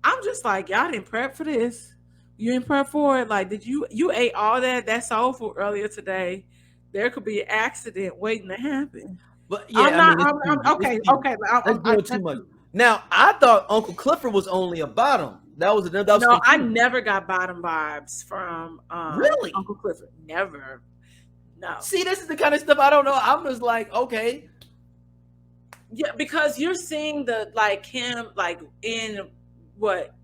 Speaker 3: I'm just like, y'all didn't prep for this. You didn't prep for it. Like, did you ate all that soul food earlier today? There could be an accident waiting to happen.
Speaker 2: But yeah,
Speaker 3: okay.
Speaker 2: That's doing too much. Now, I thought Uncle Clifford was only a bottom. That was
Speaker 3: no, I never got bottom vibes from
Speaker 2: really
Speaker 3: Uncle Clifford. Never. No.
Speaker 2: See, this is the kind of stuff I don't know. I'm just like, okay.
Speaker 3: Yeah, because you're seeing him in what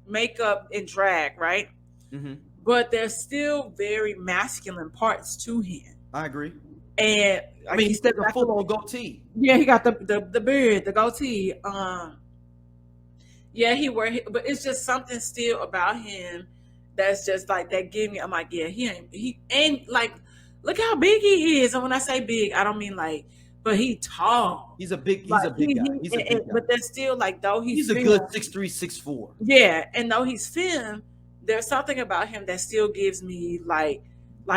Speaker 3: makeup and drag, right? Mm-hmm. But there's still very masculine parts to him.
Speaker 2: I agree.
Speaker 3: And
Speaker 2: I mean, he's got the full-on goatee.
Speaker 3: Yeah, he got the beard, the goatee. Yeah, but it's just something still about him that's just like that. I'm like, yeah, he ain't like. Look how big he is, and when I say big, I don't mean like, but he tall.
Speaker 2: He's a big guy.
Speaker 3: But there's still like though
Speaker 2: he's a good 6'3", 6'4".
Speaker 3: Yeah, and though he's femme, there's something about him that still gives me like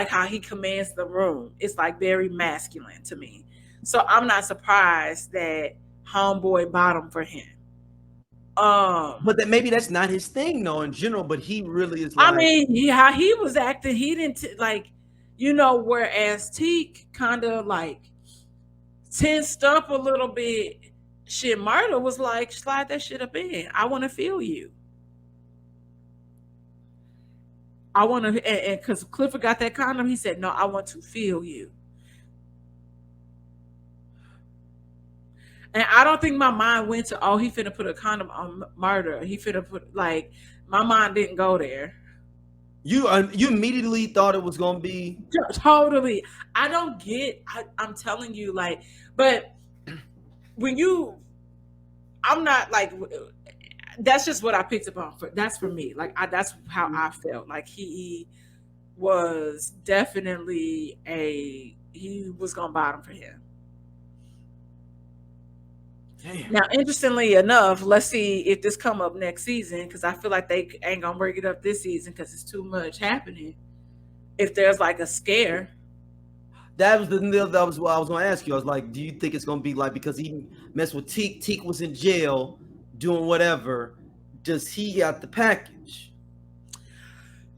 Speaker 3: how he commands the room. It's like very masculine to me. So I'm not surprised that homeboy bottom for him.
Speaker 2: But maybe that's not his thing, though, in general. But he really is.
Speaker 3: I mean, how he was acting, he didn't whereas Teak kind of like tensed up a little bit. Shit, Murder was like, slide that shit up in. I want to feel you. I want to, and because Clifford got that condom, he said, no, I want to feel you. And I don't think my mind went to, oh, he finna put a condom on Murder. He finna put, my mind didn't go there.
Speaker 2: You immediately thought it was going to be?
Speaker 3: Totally. I don't get, I'm telling you, but I'm not that's just what I picked up on. That's for me. That's how I felt. Like he was definitely he was gonna bottom for him. Damn. Now, interestingly enough, let's see if this come up next season, because I feel like they ain't gonna bring it up this season because it's too much happening. If there's a scare.
Speaker 2: That was what I was gonna ask you. I was like, do you think it's gonna be because he messed with Teak? Teak was in jail doing whatever. Does he got the package?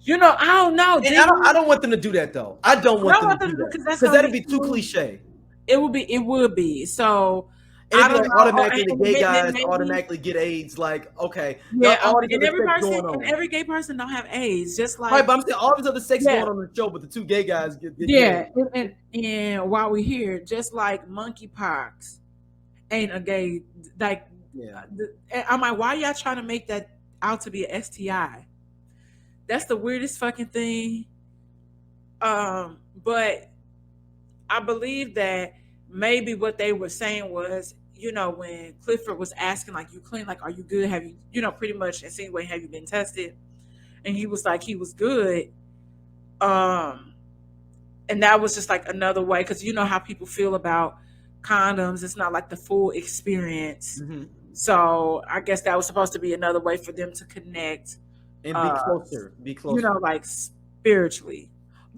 Speaker 3: I don't know.
Speaker 2: And I don't want them to do that though. I don't want them to do that because that'd be too cliche.
Speaker 3: It would be. So
Speaker 2: and I don't know. Automatically the gay guys automatically get AIDS. Okay.
Speaker 3: Yeah, and every gay person don't have AIDS. Just like
Speaker 2: right, but I'm saying all this other sex going on the show, but the two gay guys get
Speaker 3: and while we're here, just like monkeypox ain't a gay I'm like, why y'all trying to make that out to be an STI? That's the weirdest fucking thing. But I believe that maybe what they were saying was, when Clifford was asking, you clean, are you good? Have you, pretty much insinuating, have you been tested? And he was like, he was good. And that was just another way, because you know how people feel about condoms. It's not the full experience. Mm-hmm. So I guess that was supposed to be another way for them to connect
Speaker 2: and be closer,
Speaker 3: spiritually.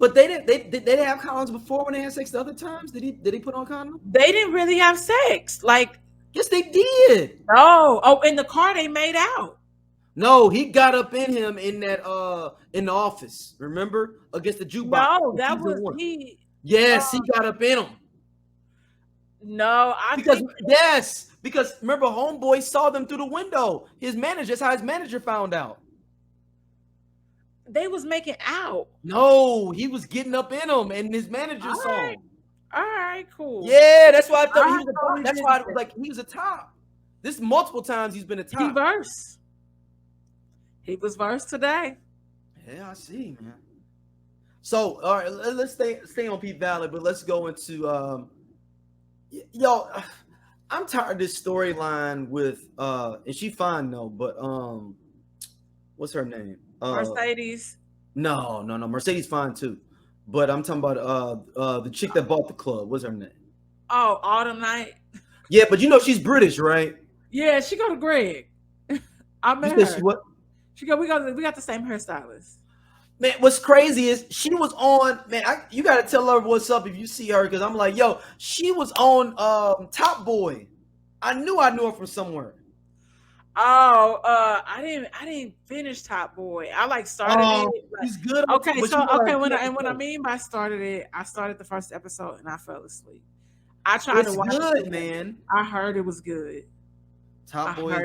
Speaker 2: But they didn't have condoms before when they had sex the other times. Did he put on condoms?
Speaker 3: They didn't really have sex. Like,
Speaker 2: yes, they did.
Speaker 3: Oh, in the car they made out.
Speaker 2: No, he got up in him in that in the office. Remember, against the jukebox.
Speaker 3: No, that was he.
Speaker 2: Yes, he got up in him.
Speaker 3: No,
Speaker 2: because remember, homeboy saw them through the window. His manager, that's how his manager found out.
Speaker 3: They was making out.
Speaker 2: No, he was getting up in them, and his manager saw him.
Speaker 3: All right, cool.
Speaker 2: Yeah, that's why I thought he was a top. That's why I was like, he was a top. This multiple times he's been a top.
Speaker 3: He was versed today.
Speaker 2: Yeah, I see, man. So, all right, let's stay on P Valley, but let's go into yo. I'm tired of this storyline with and she fine though, but what's her name?
Speaker 3: Mercedes.
Speaker 2: No. Mercedes fine too. But I'm talking about the chick that bought the club. What's her name?
Speaker 3: Oh, Autumn Night.
Speaker 2: Yeah, but you know she's British, right?
Speaker 3: Yeah, she go to Greg. I met her.
Speaker 2: What?
Speaker 3: We got the same hairstylist.
Speaker 2: Man, what's crazy is she was on, man, you got to tell her what's up if you see her, because I'm like, yo, she was on Top Boy. I knew her from somewhere.
Speaker 3: Oh, I didn't finish Top Boy. I started it.
Speaker 2: He's good.
Speaker 3: Okay, what I mean by started it, I started the first episode and I fell asleep. I tried to watch
Speaker 2: it, man.
Speaker 3: I heard it was good.
Speaker 2: Top Boy.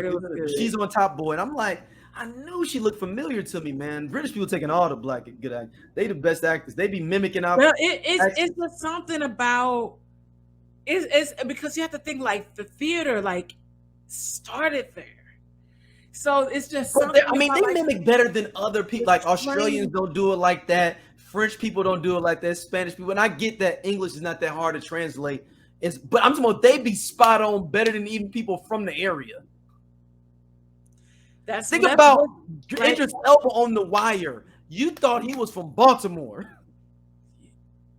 Speaker 2: She's on Top Boy, and I'm like, I knew she looked familiar to me, man. British people taking all the black good actors. They the best actors. They be mimicking our.
Speaker 3: Well, it's just something about it's because you have to think like the theater started there, so it's just. Something
Speaker 2: they mimic better than other people. Like Australians don't do it like that. French people don't do it like that. Spanish people, and I get that English is not that hard to translate. But I'm talking about they be spot on better than even people from the area. Think about Idris Elba on The Wire. You thought he was from Baltimore.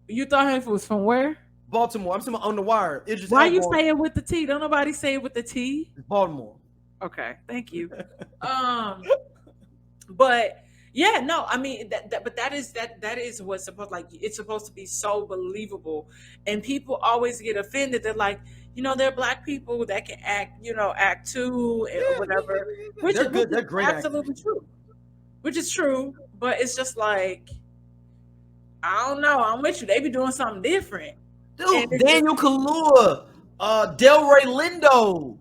Speaker 3: You thought he was from where?
Speaker 2: Baltimore. I'm saying on The Wire.
Speaker 3: Why you say it with the T? Don't nobody say it with the T.
Speaker 2: Baltimore.
Speaker 3: Okay, thank you. But yeah, no, I mean that is what's supposed it's supposed to be so believable, and people always get offended. They're like, they're black people that can act too, or whatever.
Speaker 2: They're good. They're great.
Speaker 3: Absolutely true. Which is true, but it's just like, I don't know. I'm with you. They be doing something different.
Speaker 2: Dude, Daniel Kaluuya, Delroy Lindo.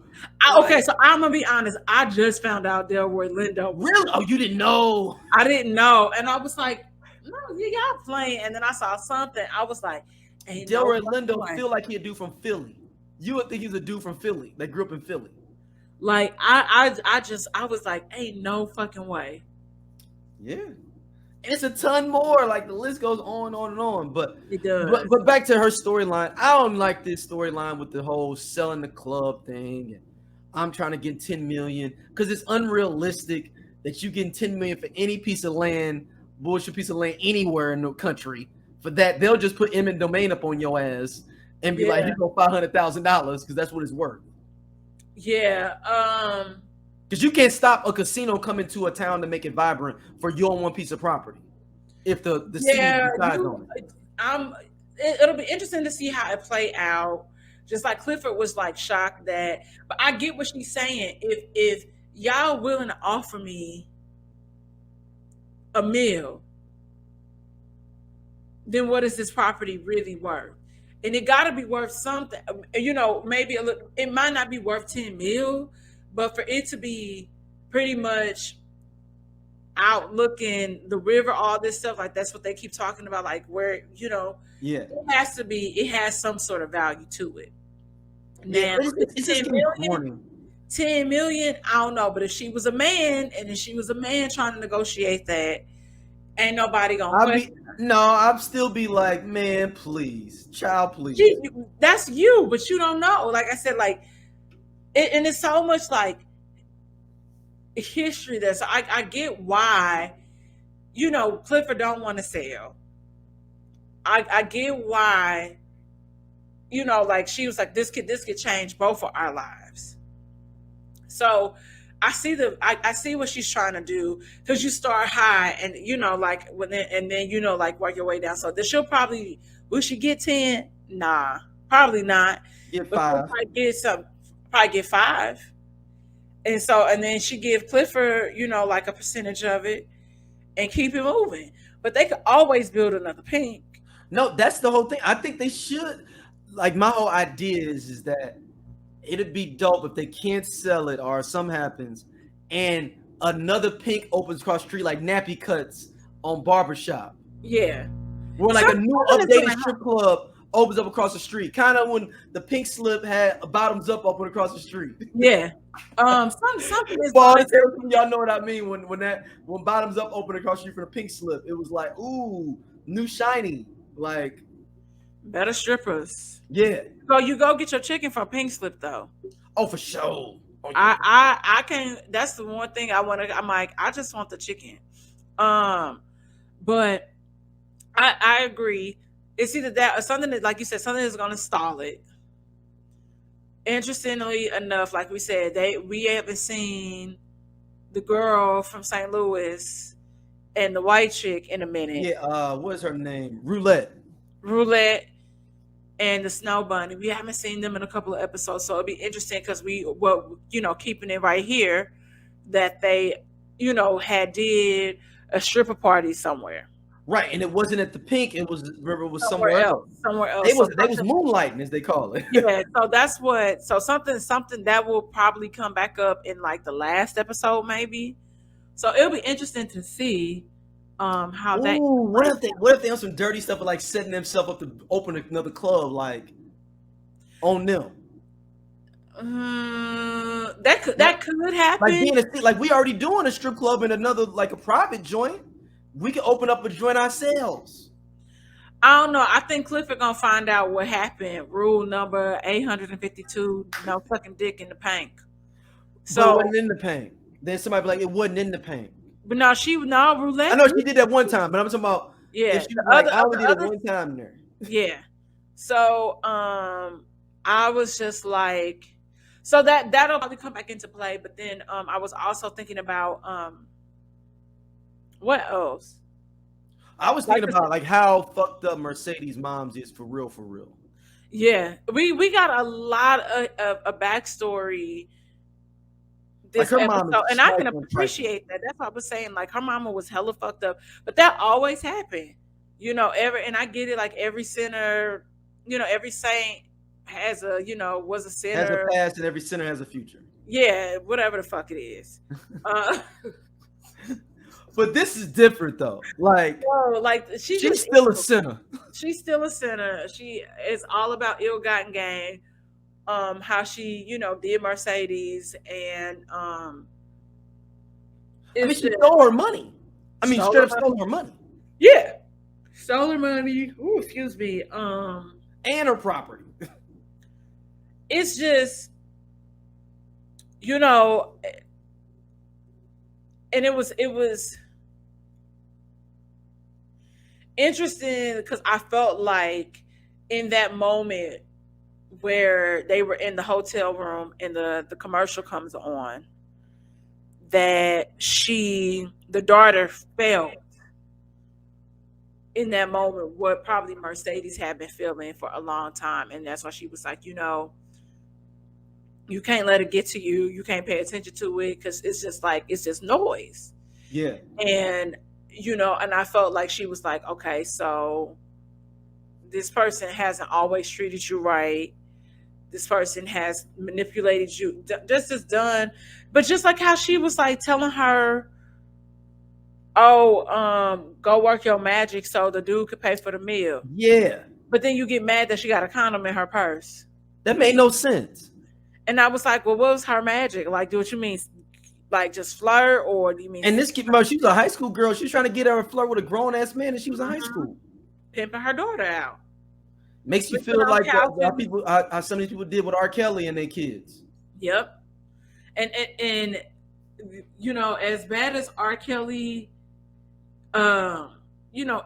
Speaker 3: Okay, so I'm gonna be honest. I just found out Delroy Lindo.
Speaker 2: Really? Oh, you didn't know?
Speaker 3: I didn't know, and I was like, "No, y'all playing." And then I saw something. I was like,
Speaker 2: Delroy Lindo feel like he a dude from Philly. You would think he's a dude from Philly that grew up in Philly.
Speaker 3: Like I was like, ain't no fucking way.
Speaker 2: Yeah. It's a ton more. Like the list goes on and on. But
Speaker 3: it does.
Speaker 2: But back to her storyline. I don't like this storyline with the whole selling the club thing. And I'm trying to get 10 million because it's unrealistic that you getting 10 million for any piece of land, bullshit piece of land anywhere in the country. For that, they'll just put eminent domain up on your ass and be like, you go $500,000 because that's what it's worth.
Speaker 3: Yeah.
Speaker 2: Because you can't stop a casino coming to a town to make it vibrant for your one piece of property. If the city decides on it.
Speaker 3: It'll be interesting to see how it play out. Just like Clifford was shocked that, but I get what she's saying. If y'all willing to offer me $1 million, then what is this property really worth? And it got to be worth something. Maybe a little. It might not be worth 10 million. But for it to be pretty much outlooking the river, all this stuff, that's what they keep talking about, where, it has to be, it has some sort of value to it. Now,
Speaker 2: it's
Speaker 3: 10 million, I don't know. But if she was a man, trying to negotiate that, ain't nobody gonna question her.
Speaker 2: No, I'd still be like, man, please, child, please.
Speaker 3: That's you, but you don't know. Like I said, and it's so much history there. So I get why, Clifford don't want to sell. I get why, she was like, this could change both of our lives. So I see what she's trying to do, because you start high and like and then like work your way down. So will she get 10? Nah, probably not.
Speaker 2: Get
Speaker 3: But
Speaker 2: 5.
Speaker 3: Probably get 5. And then she give Clifford, like a percentage of it and keep it moving. But they could always build another Pink.
Speaker 2: No, that's the whole thing. I think they should. Like, my whole idea is that it'd be dope if they can't sell it or something happens and another Pink opens across the street, like Nappy Cuts on Barbershop.
Speaker 3: Yeah.
Speaker 2: Where like a new updated strip club opens up across the street. Kind of when the Pink Slip had a Bottoms Up open across the street.
Speaker 3: Yeah. Something is
Speaker 2: y'all know what I mean when Bottoms Up opened across the street for the Pink Slip. It was like, ooh, new shiny. Like
Speaker 3: better strippers.
Speaker 2: Yeah.
Speaker 3: So you go get your chicken from Pink Slip though.
Speaker 2: Oh, for sure. Oh,
Speaker 3: yeah. I can. That's the one thing I want to. I'm like, I just want the chicken. But I agree. It's either that or something that, like you said, something that's going to stall it. Interestingly enough, like we said, we haven't seen the girl from St. Louis and the white chick in a minute.
Speaker 2: Yeah. What's her name? Roulette
Speaker 3: and the Snow Bunny. We haven't seen them in a couple of episodes, so it'll be interesting because keeping it right here that they, had did a stripper party somewhere.
Speaker 2: Right, and it wasn't at the Pink. It was somewhere else.
Speaker 3: Somewhere else.
Speaker 2: They was moonlighting, as they call it.
Speaker 3: Yeah, so something that will probably come back up in like the last episode, maybe. So it'll be interesting to see how that.
Speaker 2: What if they on some dirty stuff, like setting themselves up to open another club, like on them?
Speaker 3: That could happen.
Speaker 2: Like we already doing a strip club in another, like a private joint. We can open up a joint ourselves.
Speaker 3: I don't know. I think Clifford gonna find out what happened. Rule number 852: no fucking dick in the Pink.
Speaker 2: So it wasn't in the Pink. Then somebody be like, it wasn't in the Pink.
Speaker 3: But no, Roulette.
Speaker 2: I know she did that one time, but I'm talking about I only did it one time there.
Speaker 3: Yeah. So I was just like, so that'll probably come back into play. But then I was also thinking about what else?
Speaker 2: I was thinking about like how fucked up Mercedes' mom's is for real.
Speaker 3: Yeah, we got a lot of a backstory. This like episode, and I can appreciate that. That's what I was saying. Like her mama was hella fucked up, but that always happened. And I get it. Like every sinner, every saint has a, was a sinner.
Speaker 2: Has a past, and every sinner has a future.
Speaker 3: Yeah, whatever the fuck it is.
Speaker 2: But this is different though. Like, she's still a sinner.
Speaker 3: She's still a sinner. She is all about ill-gotten gain. How she, did Mercedes and
Speaker 2: she stole her money. Straight up stole her money.
Speaker 3: Yeah. Stole her money. Ooh, excuse me.
Speaker 2: And her property.
Speaker 3: It's just, and it was interesting because I felt like in that moment where they were in the hotel room and the commercial comes on, that the daughter felt in that moment what probably Mercedes had been feeling for a long time. And that's why she was like, you can't let it get to you. You can't pay attention to it because it's just noise.
Speaker 2: Yeah.
Speaker 3: And, and I felt like she was like, okay, so this person hasn't always treated you right. This person has manipulated you. Just as done. But just like how she was like telling her, go work your magic so the dude could pay for the meal.
Speaker 2: Yeah.
Speaker 3: But then you get mad that she got a condom in her purse.
Speaker 2: That made no sense.
Speaker 3: And I was like, well, what was her magic? Like, do what you mean? Like, just flirt, or do you mean?
Speaker 2: And this kid, she was a high school girl. She was trying to get her to flirt with a grown ass man, and she was in high school.
Speaker 3: Pimping her daughter out.
Speaker 2: Makes you feel like how some of these people did with R. Kelly and their kids.
Speaker 3: Yep. And as bad as R. Kelly,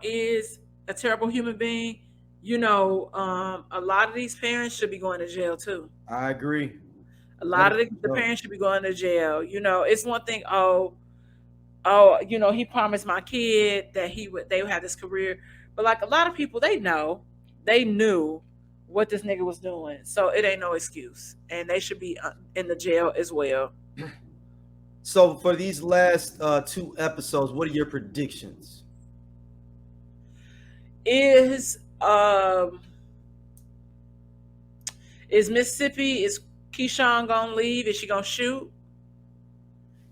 Speaker 3: is a terrible human being, a lot of these parents should be going to jail too.
Speaker 2: I agree.
Speaker 3: A lot of the parents should be going to jail. You know, it's one thing. Oh, you know, he promised my kid that they would have this career, but like a lot of people, they knew what this nigga was doing, so it ain't no excuse, and they should be in the jail as well.
Speaker 2: So for these last 2 episodes, what are your predictions?
Speaker 3: Is Mississippi, is Keyshawn gonna leave? Is she gonna shoot?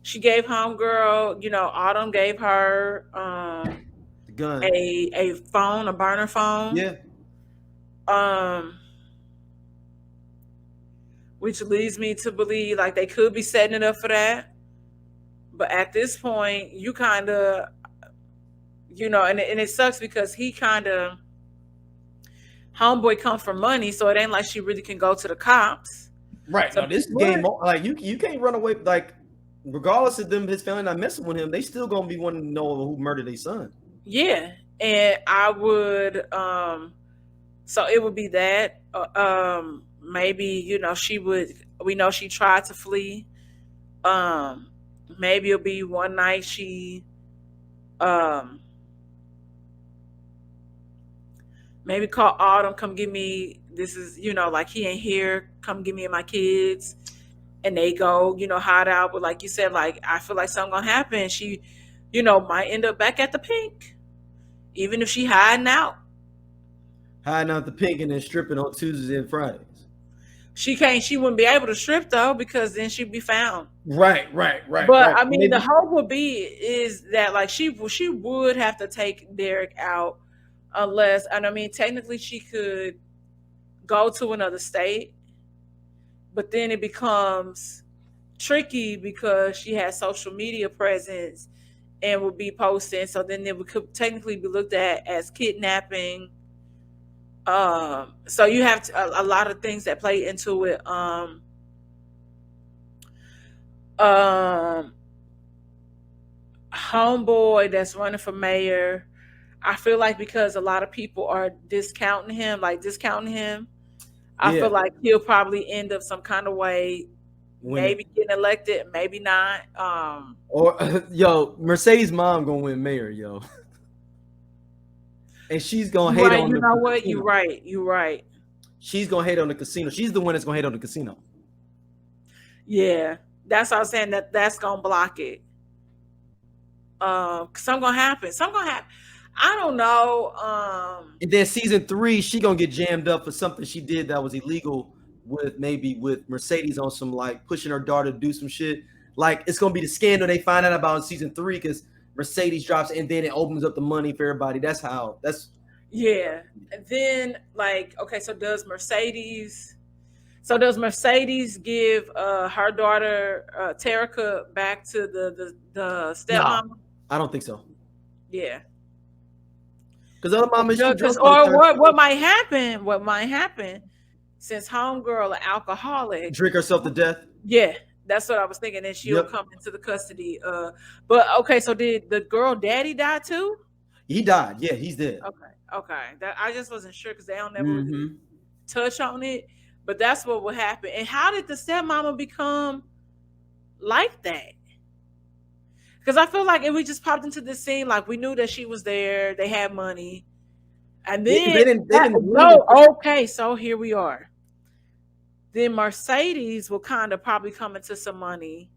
Speaker 3: She gave homegirl, you know, Autumn gave her
Speaker 2: the gun,
Speaker 3: a phone, a burner phone.
Speaker 2: Yeah.
Speaker 3: Which leads me to believe like they could be setting it up for that. But at this point, you kind of, you know, and it sucks because he kind of, homeboy come for money, so it ain't like she really can go to the cops.
Speaker 2: Right. So this game, like you can't run away. Like regardless of them, his family not messing with him, they still gonna be wanting to know who murdered their son.
Speaker 3: Yeah, and I would, so it would be that. Maybe, you know, we know she tried to flee. Maybe it'll be one night she, maybe call Autumn, come get me. This is, you know, like he ain't here. Come get me and my kids. And they go, you know, hide out. But like you said, like, I feel like something gonna happen. She, you know, might end up back at the Pink. Even if she hiding out.
Speaker 2: Hiding out the Pink and then stripping on Tuesdays and Fridays.
Speaker 3: She wouldn't be able to strip though, because then she'd be found.
Speaker 2: Right.
Speaker 3: But I mean, the hope would be is that like she would have to take Derek out, unless, and I mean, technically she could go to another state, but then it becomes tricky because she has social media presence and would be posting. So then it could technically be looked at as kidnapping. So you have a lot of things that play into it. Homeboy that's running for mayor, I feel like because a lot of people are discounting him, I feel like he'll probably end up some kind of way, maybe getting elected, maybe not.
Speaker 2: Or yo, Mercedes' mom gonna win mayor, yo. And she's gonna hate on
Speaker 3: you know what? You're right.
Speaker 2: She's gonna hate on the casino. She's the one that's gonna hate on the casino.
Speaker 3: Yeah, that's what I'm saying. That's gonna block it. Something gonna happen. I don't know.
Speaker 2: And then season 3, she gonna get jammed up for something she did that was illegal with Mercedes on some like pushing her daughter to do some shit. Like it's gonna be the scandal they find out about in season 3 because Mercedes drops and then it opens up the money for everybody.
Speaker 3: Yeah. And then like, okay, so does Mercedes give her daughter Terica back to the stepmom?
Speaker 2: No, I don't think so.
Speaker 3: Yeah.
Speaker 2: Because other mama
Speaker 3: what might happen since homegirl an alcoholic,
Speaker 2: drink herself to death.
Speaker 3: Yeah. That's what I was thinking. And she'll come into the custody. But okay, so did the girl daddy die too?
Speaker 2: He died. Yeah, he's dead.
Speaker 3: Okay. That I just wasn't sure because they don't never really touch on it. But that's what would happen. And how did the stepmama become like that? Because I feel like if we just popped into this scene, like we knew that she was there, they had money, and then okay, so here we are. Then Mercedes will kind of probably come into some money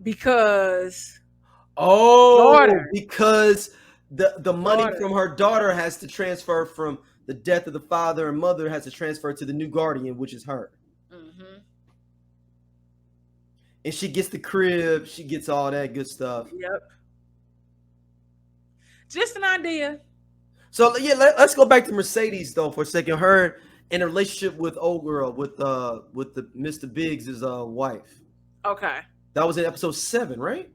Speaker 3: because
Speaker 2: because the money from her daughter has to transfer from the death of the father and mother has to transfer to the new guardian, which is her.
Speaker 3: Mm-hmm.
Speaker 2: And she gets the crib, she gets all that good stuff.
Speaker 3: Yep. Just an idea.
Speaker 2: So yeah, let's go back to Mercedes though for a second. Her in a relationship with old girl with the Mr. Biggs' wife.
Speaker 3: Okay.
Speaker 2: That was in episode 7, right?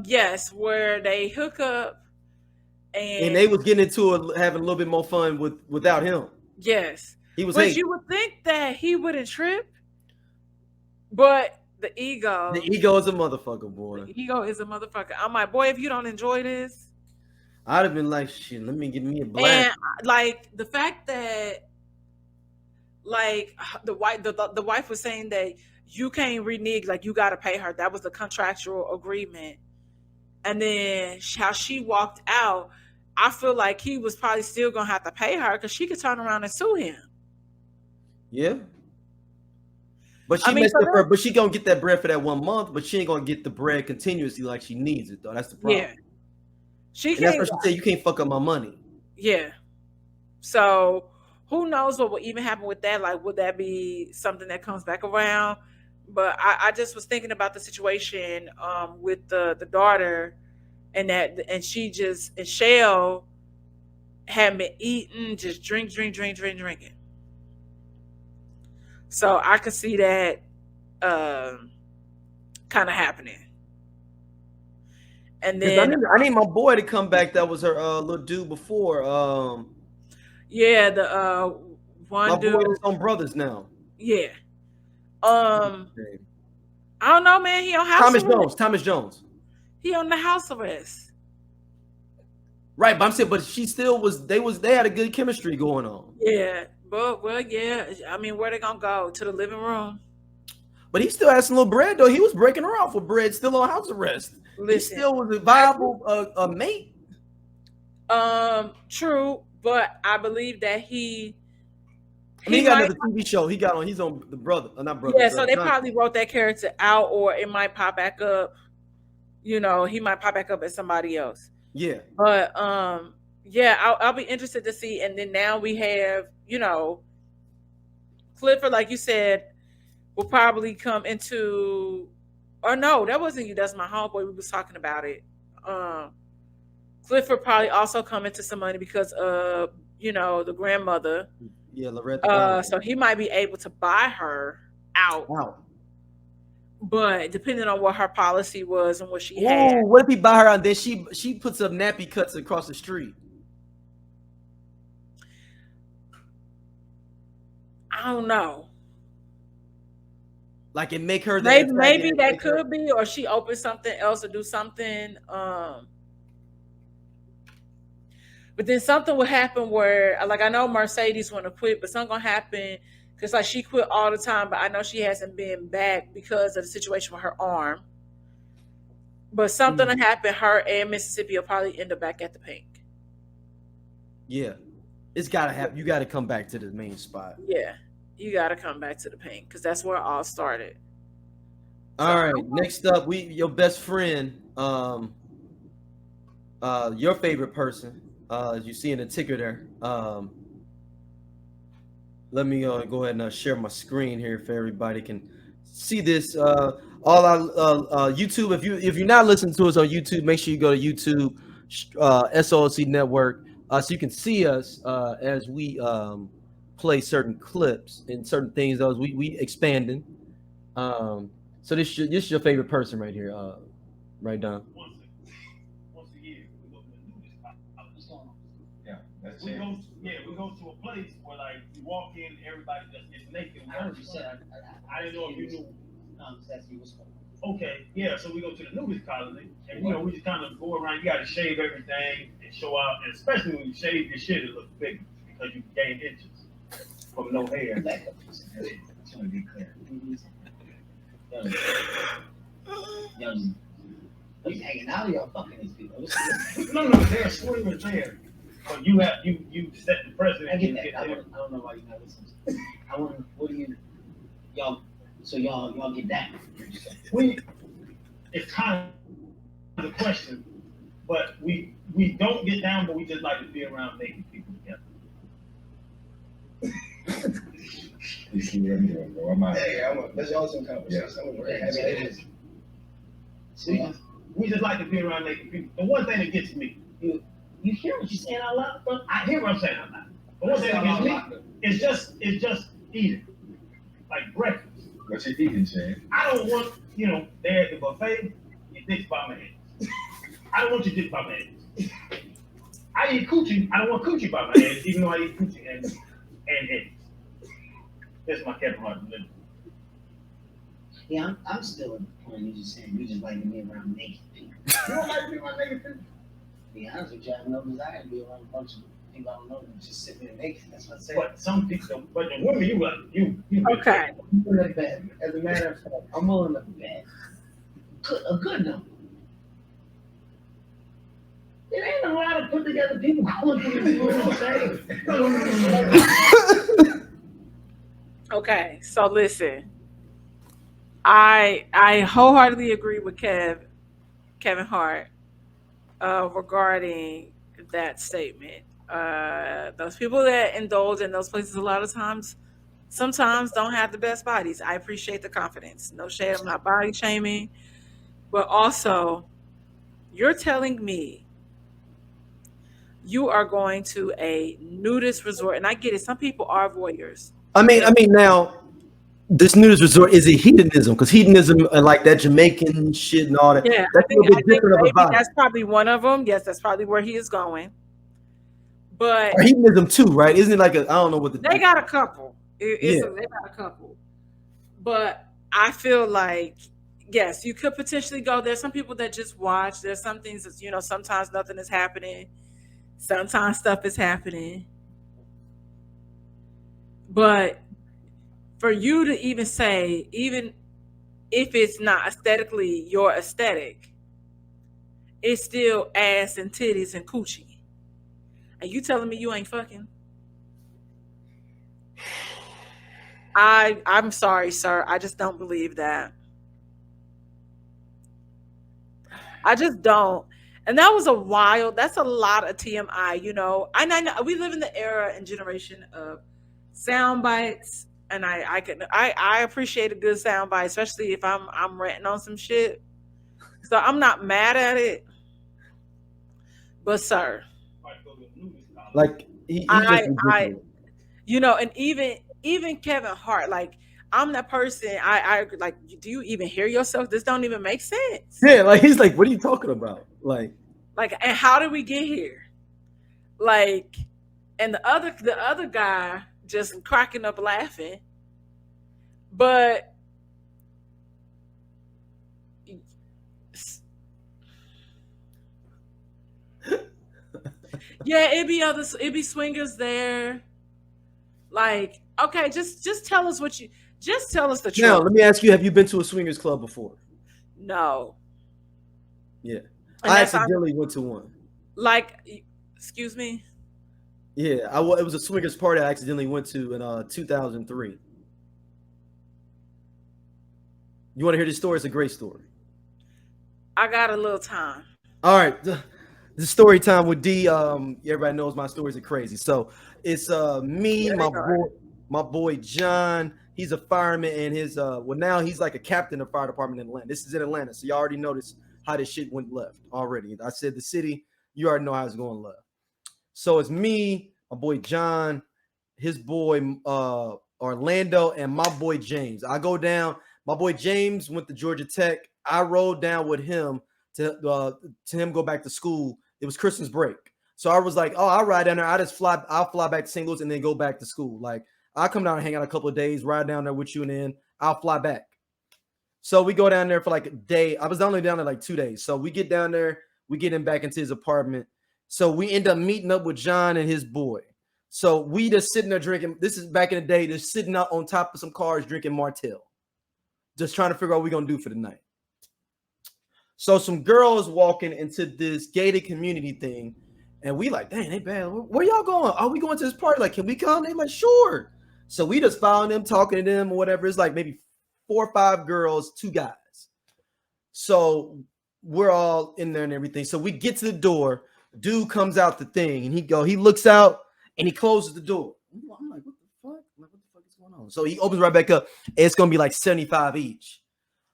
Speaker 3: Yes, where they hook up and
Speaker 2: they was getting into it, having a little bit more fun without him.
Speaker 3: Yes.
Speaker 2: He was.
Speaker 3: But you would think that he wouldn't trip, but the ego
Speaker 2: is a motherfucker, boy.
Speaker 3: The ego is a motherfucker. I'm like, boy, if you don't enjoy this,
Speaker 2: I'd have been like, shit, let me give me a black.
Speaker 3: And like the fact that, like the wife was saying that you can't renege, like you got to pay her. That was the contractual agreement. And then how she walked out, I feel like he was probably still gonna have to pay her because she could turn around and sue him.
Speaker 2: Yeah. But she messed up her, but she gonna get that bread for that 1 month, but she ain't gonna get the bread continuously like she needs it though. That's the problem.
Speaker 3: Yeah.
Speaker 2: That's what she said. You can't fuck up my money.
Speaker 3: Yeah. So who knows what will even happen with that? Like, would that be something that comes back around? But I just was thinking about the situation with the daughter, and Shell had been eating, just drinking. So I could see that kind of happening. And then
Speaker 2: I need my boy to come back. That was her little dude before.
Speaker 3: Yeah, the one
Speaker 2: my
Speaker 3: dude.
Speaker 2: boy is on Brothers now.
Speaker 3: Yeah. I don't know, man. He on house arrest.
Speaker 2: Thomas Jones.
Speaker 3: He on the house arrest.
Speaker 2: Right, but I'm saying, but she still was. They had a good chemistry going on.
Speaker 3: Yeah, but yeah. I mean, where they gonna go? To the living room?
Speaker 2: But he still had some little bread though. He was breaking her off with bread, still on house arrest. He still was a viable mate.
Speaker 3: True, but I believe that he
Speaker 2: got another TV show. He's on the brother, not brother.
Speaker 3: Yeah, so they probably wrote that character out, or it might pop back up. You know, he might pop back up as somebody else.
Speaker 2: Yeah.
Speaker 3: But yeah, I'll be interested to see. And then now we have, you know, Clifford, like you said, will probably come into. Or no, that wasn't you. That's my homeboy. We was talking about it. Clifford probably also come into some money because of, you know, the grandmother.
Speaker 2: Yeah, Loretta.
Speaker 3: So he might be able to buy her out.
Speaker 2: Wow.
Speaker 3: But depending on what her policy was and what she had.
Speaker 2: What if he buy her out? Then she puts up nappy cuts across the street.
Speaker 3: I don't know.
Speaker 2: Like it make her
Speaker 3: maybe that could be, or she opens something else or do something. But then something will happen where, like, I know Mercedes want to quit, but something gonna happen because, like, she quit all the time, but I know she hasn't been back because of the situation with her arm. But something will happen. Her and Mississippi will probably end up back at the Pink.
Speaker 2: Yeah, it's gotta happen. You gotta come back to the main spot.
Speaker 3: Yeah, you gotta come back to the Pink because that's where it all started.
Speaker 2: All right, next up, your best friend, your favorite person. As you see in the ticker there. Let me go ahead and share my screen here for everybody can see this. All our YouTube. If you're not listening to us on YouTube, make sure you go to YouTube, SOLC Network, so you can see us as we play certain clips and certain things. Those we expanding. So this is your favorite person right here, right, Don?
Speaker 6: We go to a place where, like, you walk in, everybody just gets naked. I didn't know if you knew. Okay, yeah. So we go to the nudist colony, and you know we just kind of go around. You got to shave everything and show out, and especially when you shave your shit, it looks big because you gain inches from no hair. Just want to be clear. Young, he's hanging out, y'all fucking these people. No, they're swimmers there. But you set the precedent. I get that. I don't know why you're not listening. What do you, y'all? So y'all get that? It's kind of the question, but we don't get down, but we just like to be around naked people together. You see what I'm doing, bro? That's awesome conversation. Yeah. See, we just like to be around naked people. The one thing that gets me. You hear what you're saying out loud? Bro? I hear what I'm saying out loud. But one thing that gets me is just eating. Like breakfast. What you eating, Shane? I don't want, there at the buffet, your dick's by my hands. I don't want your dick by my hands. I eat coochie. I don't want coochie by my hands, even though I eat coochie and eggs. That's my Kevin Hart delivery.
Speaker 10: Yeah, I'm still at the point you just saying you just like to be around naked people.
Speaker 6: You don't like to be around naked people?
Speaker 10: To be honest with you, I have no desire to be around a bunch of people I don't know them just sitting there naked. That's what I said.
Speaker 6: But some people, but the women, you
Speaker 3: Okay.
Speaker 10: I'm willing to bet. As a matter of fact, I'm willing to bet a good number. It ain't a lot of put together people going through these little things.
Speaker 3: Okay, so listen, I wholeheartedly agree with Kevin Hart regarding that statement. Those people that indulge in those places a lot of times, sometimes don't have the best bodies. I appreciate the confidence. No shade, I'm not body shaming, but also, you're telling me you are going to a nudist resort, and I get it. Some people are voyeurs.
Speaker 2: I mean, now this nudist resort is a hedonism because hedonism, like that Jamaican shit and all that.
Speaker 3: Yeah,
Speaker 2: that's
Speaker 3: I think maybe
Speaker 2: about
Speaker 3: that's probably one of them. Yes, that's probably where he is going. But
Speaker 2: or hedonism too, right? Isn't it like I don't know what
Speaker 3: they got a couple. They got a couple. But I feel like, yes, you could potentially go. There's some people that just watch. There's some things that, sometimes nothing is happening. Sometimes stuff is happening. But for you to even say, even if it's not aesthetically your aesthetic, it's still ass and titties and coochie. And you telling me you ain't fucking? I'm sorry, sir. I just don't believe that. I just don't. And that was that's a lot of TMI, I know we live in the era and generation of sound bites, and I appreciate a good sound bite, especially if I'm ranting on some shit. So I'm not mad at it. But sir,
Speaker 2: like
Speaker 3: and even Kevin Hart, like, I'm that person. I like, do you even hear yourself? This don't even make sense.
Speaker 2: Yeah, like he's like, what are you talking about? Like,
Speaker 3: and how did we get here? Like, and the other guy just cracking up laughing. But yeah, it'd be swingers there. Like, okay, just tell us just tell us the truth.
Speaker 2: Now, let me ask you, have you been to a swingers club before?
Speaker 3: No.
Speaker 2: Yeah. I accidentally went to one.
Speaker 3: Like, excuse me?
Speaker 2: Yeah, it was a swingers party I accidentally went to in 2003. You want to hear this story? It's a great story.
Speaker 3: I got a little time.
Speaker 2: All right. The story time with D. Everybody knows my stories are crazy. So it's me, my boy John. He's a fireman, and his now he's like a captain of fire department in Atlanta. This is in Atlanta, so you already noticed how this shit went left already. I said the city, you already know how it's going left. So it's me, my boy John, his boy Orlando, and my boy James. I go down. My boy James went to Georgia Tech. I rode down with him to him go back to school. It was Christmas break. So I was like, oh, I'll ride down there. I'll fly back to St. Louis and then go back to school. Like, I'll come down and hang out a couple of days, ride down there with you, and then I'll fly back. So we go down there for like a day. I was only down there like 2 days. So we get down there, we get him back into his apartment. So we end up meeting up with John and his boy. So we just sitting there drinking. This is back in the day, just sitting out on top of some cars drinking Martell. Just trying to figure out what we're going to do for the night. So some girls walking into this gated community thing. And we like, dang, they bad. Where y'all going? Are we going to this party? Like, can we come? They like, sure. So we just following them, talking to them or whatever. It's like maybe 4 or 5 girls, 2 guys. So we're all in there and everything. So we get to the door. Dude comes out the thing and he looks out and he closes the door. I'm like, what the fuck? Like, what the fuck is going on? So he opens right back up. And it's going to be like 75 each.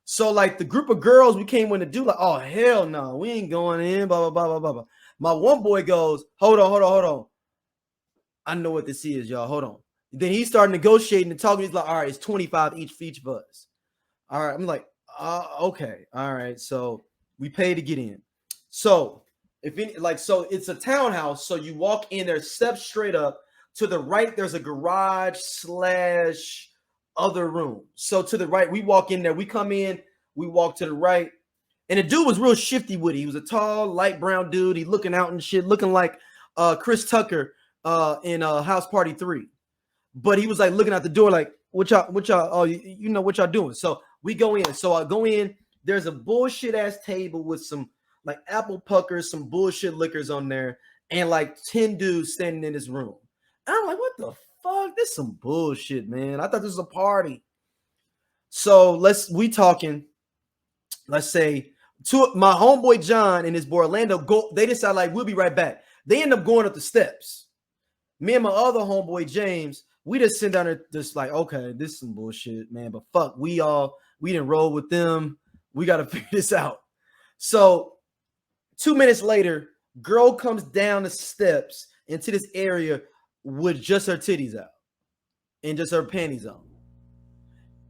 Speaker 2: So like the group of girls we came in to do, like, oh, hell no, we ain't going in, blah, blah, blah, blah, blah, blah. My one boy goes, hold on. I know what this is, y'all. Hold on. Then he started negotiating and talking. He's like, all right, it's 25 each for each of us. All right. I'm like, okay. All right. So we pay to get in. So so it's a townhouse. So you walk in there, step straight up. To the right, there's a garage / other room. So to the right, we walk in there. We come in. We walk to the right. And the dude was real shifty with it. He was a tall, light brown dude. He looking out and shit, looking like Chris Tucker in House Party 3. But he was like looking at the door like, what y'all, oh, you know what y'all doing. So we go in. So I go in, there's a bullshit ass table with some like apple puckers, some bullshit liquors on there, and like 10 dudes standing in this room. And I'm like, what the fuck? This is some bullshit, man. I thought this was a party. So we talking, let's say, my homeboy John and his boy Orlando they decide like, we'll be right back. They end up going up the steps. Me and my other homeboy James, we just sit down there just like, okay, this is some bullshit, man. But fuck, we didn't roll with them. We got to figure this out. So 2 minutes later, girl comes down the steps into this area with just her titties out and just her panties on.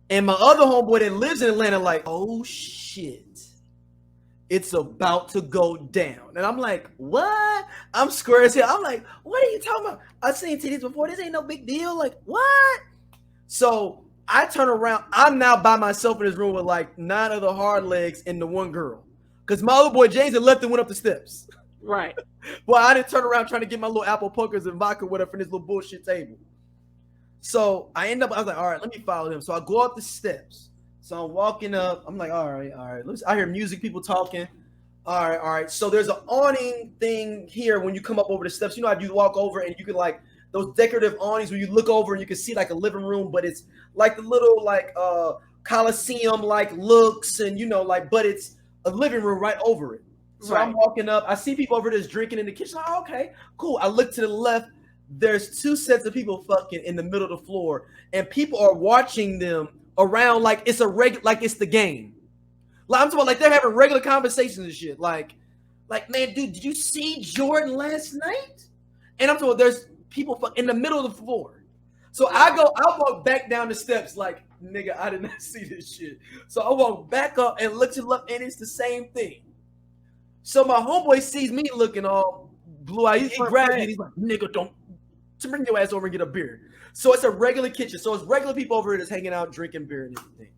Speaker 2: And my other homeboy that lives in Atlanta like, oh shit, it's about to go down. And I'm like, what? I'm square as hell. I'm like, what are you talking about? I've seen titties before. This ain't no big deal. Like, what? So I turn around. I'm now by myself in this room with like 9 other hard legs and the one girl. Because my other boy James had left and went up the steps.
Speaker 3: Right.
Speaker 2: Well, I didn't turn around trying to get my little apple puckers and vodka with her from this little bullshit table. So I was like, all right, let me follow them. So I go up the steps. So I'm walking up. I'm like, all right. I hear music, people talking. All right. So there's an awning thing here when you come up over the steps. You know how you walk over and you can like those decorative awnings where you look over and you can see like a living room, but it's like the little like Coliseum like looks and you know like, but it's a living room right over it. So right. I'm walking up. I see people over there just drinking in the kitchen. Oh, okay, cool. I look to the left. There's 2 sets of people fucking in the middle of the floor, and people are watching them around like it's like it's the game. Like I'm talking about like they're having regular conversations and shit. Like man, dude, did you see Jordan last night? And I'm talking about there's people in the middle of the floor. So I walk back down the steps like, nigga, I did not see this shit. So I walk back up and look to the left, and it's the same thing. So my homeboy sees me looking all blue eyed. He grabs me and he's like, nigga, don't bring your ass over and get a beer. So it's a regular kitchen. So it's regular people over here that's hanging out, drinking beer and everything.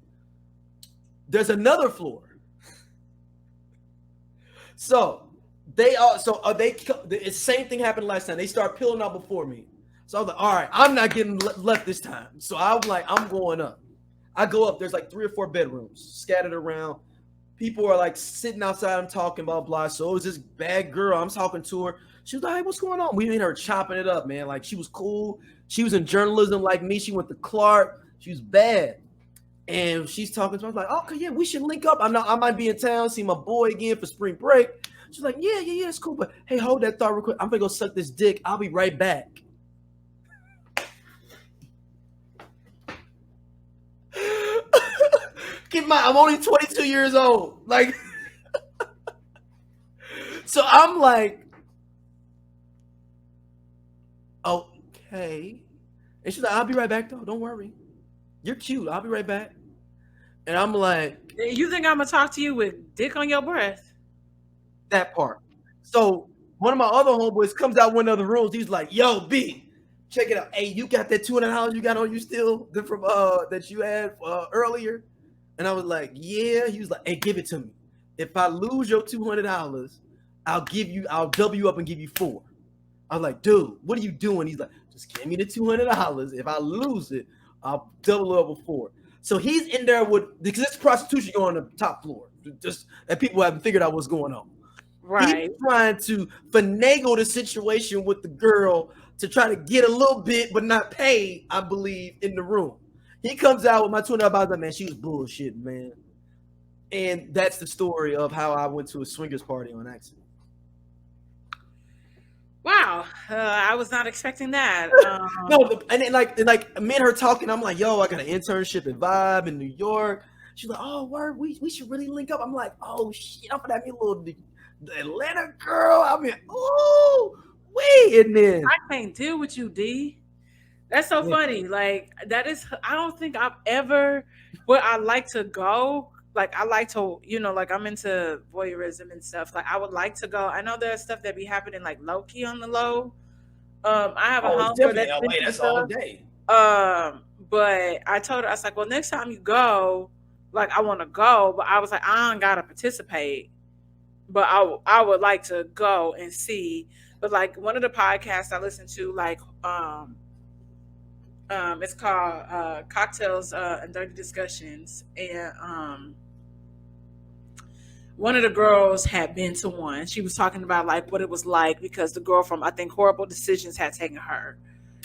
Speaker 2: There's another floor. So the same thing happened last time. They start peeling out before me. So I was like, all right, I'm not getting left this time. So I was like, I'm going up. I go up. There's like 3 or 4 bedrooms scattered around. People are like sitting outside. I'm talking, blah, blah. So it was this bad girl. I'm talking to her. She was like, hey, what's going on? We made her chopping it up, man. Like she was cool. She was in journalism like me. She went to Clark. She was bad. And she's talking to me. I was like, okay, yeah, we should link up. I might be in town, see my boy again for spring break. She's like, yeah, it's cool. But hey, hold that thought real quick. I'm gonna go suck this dick. I'll be right back. I'm only 22 years old. Like, so I'm like, okay. And she's like, I'll be right back though. Don't worry. You're cute. I'll be right back. And I'm like,
Speaker 3: you think I'm gonna talk to you with dick on your breath?
Speaker 2: That part. So one of my other homeboys comes out one of the rooms. He's like, yo, B, check it out. Hey, you got that $200 you got on you still from that you had earlier? And I was like, yeah. He was like, hey, give it to me. If I lose your $200, I'll double you up and give you 4. I was like, dude, what are you doing? He's like, just give me the $200. If I lose it, I'll double it up with 4. So he's in there because it's prostitution going on the top floor. Just and people haven't figured out what's going on.
Speaker 3: Right.
Speaker 2: He's trying to finagle the situation with the girl to try to get a little bit, but not pay, I believe, in the room. He comes out with my $200. Like, man, she was bullshit, man. And that's the story of how I went to a swingers party on accident.
Speaker 3: Wow, I was not expecting that.
Speaker 2: No, and then like me and her talking, I'm like, yo, I got an internship at Vibe in New York. She's like, oh, word, we should really link up. I'm like, oh shit, I'm gonna have me a little Atlanta girl. I mean, oh, wait, and then
Speaker 3: I can't deal with you, D. That's so funny. Like that is, I don't think I've ever. Where I like to go. Like I like to, like I'm into voyeurism and stuff. Like I would like to go. I know there's stuff that be happening like low key on the low. I have a homegirl that's
Speaker 2: all day.
Speaker 3: But I told her, I was like, well, next time you go, like I want to go, but I was like, I don't gotta participate, but I would like to go and see. But like one of the podcasts I listen to, like it's called Cocktails and Dirty Discussions, and one of the girls had been to one. She was talking about like what it was like because the girl from I think Horrible Decisions had taken her.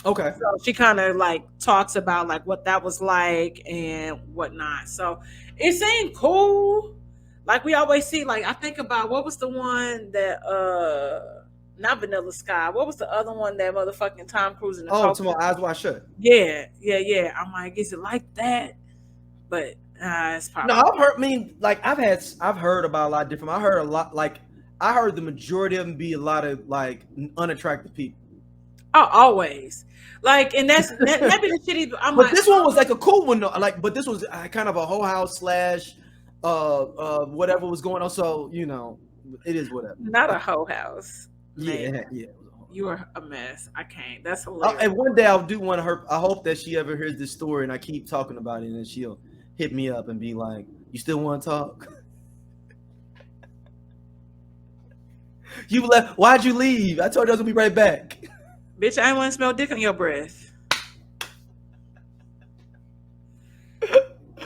Speaker 2: Okay.
Speaker 3: So she kind of like talks about like what that was like and whatnot. So it seemed cool. Like we always see, like I think about what was the one that not Vanilla Sky. What was the other one that motherfucking Tom Cruise in the
Speaker 2: Tomorrow Eyes Wide Shut.
Speaker 3: Yeah. I'm like, is it like that? But it's probably
Speaker 2: no. I've heard. I mean, like I've heard about a lot of different. I heard a lot. Like I heard the majority of them be a lot of like unattractive people.
Speaker 3: Oh, always. Like, and that's maybe the shitty.
Speaker 2: But like, this one was like a cool one though. Like, but this was kind of a whole house / whatever was going on. So you know, it is whatever.
Speaker 3: Not a whole house.
Speaker 2: Yeah.
Speaker 3: You are a mess. I can't. That's hilarious.
Speaker 2: And one day I do want her. I hope that she ever hears this story, and I keep talking about it, and she'll hit me up and be like, "You still want to talk?" You left. Why'd you leave? I told you I was gonna be right back.
Speaker 3: Bitch, I ain't want to smell dick on your breath.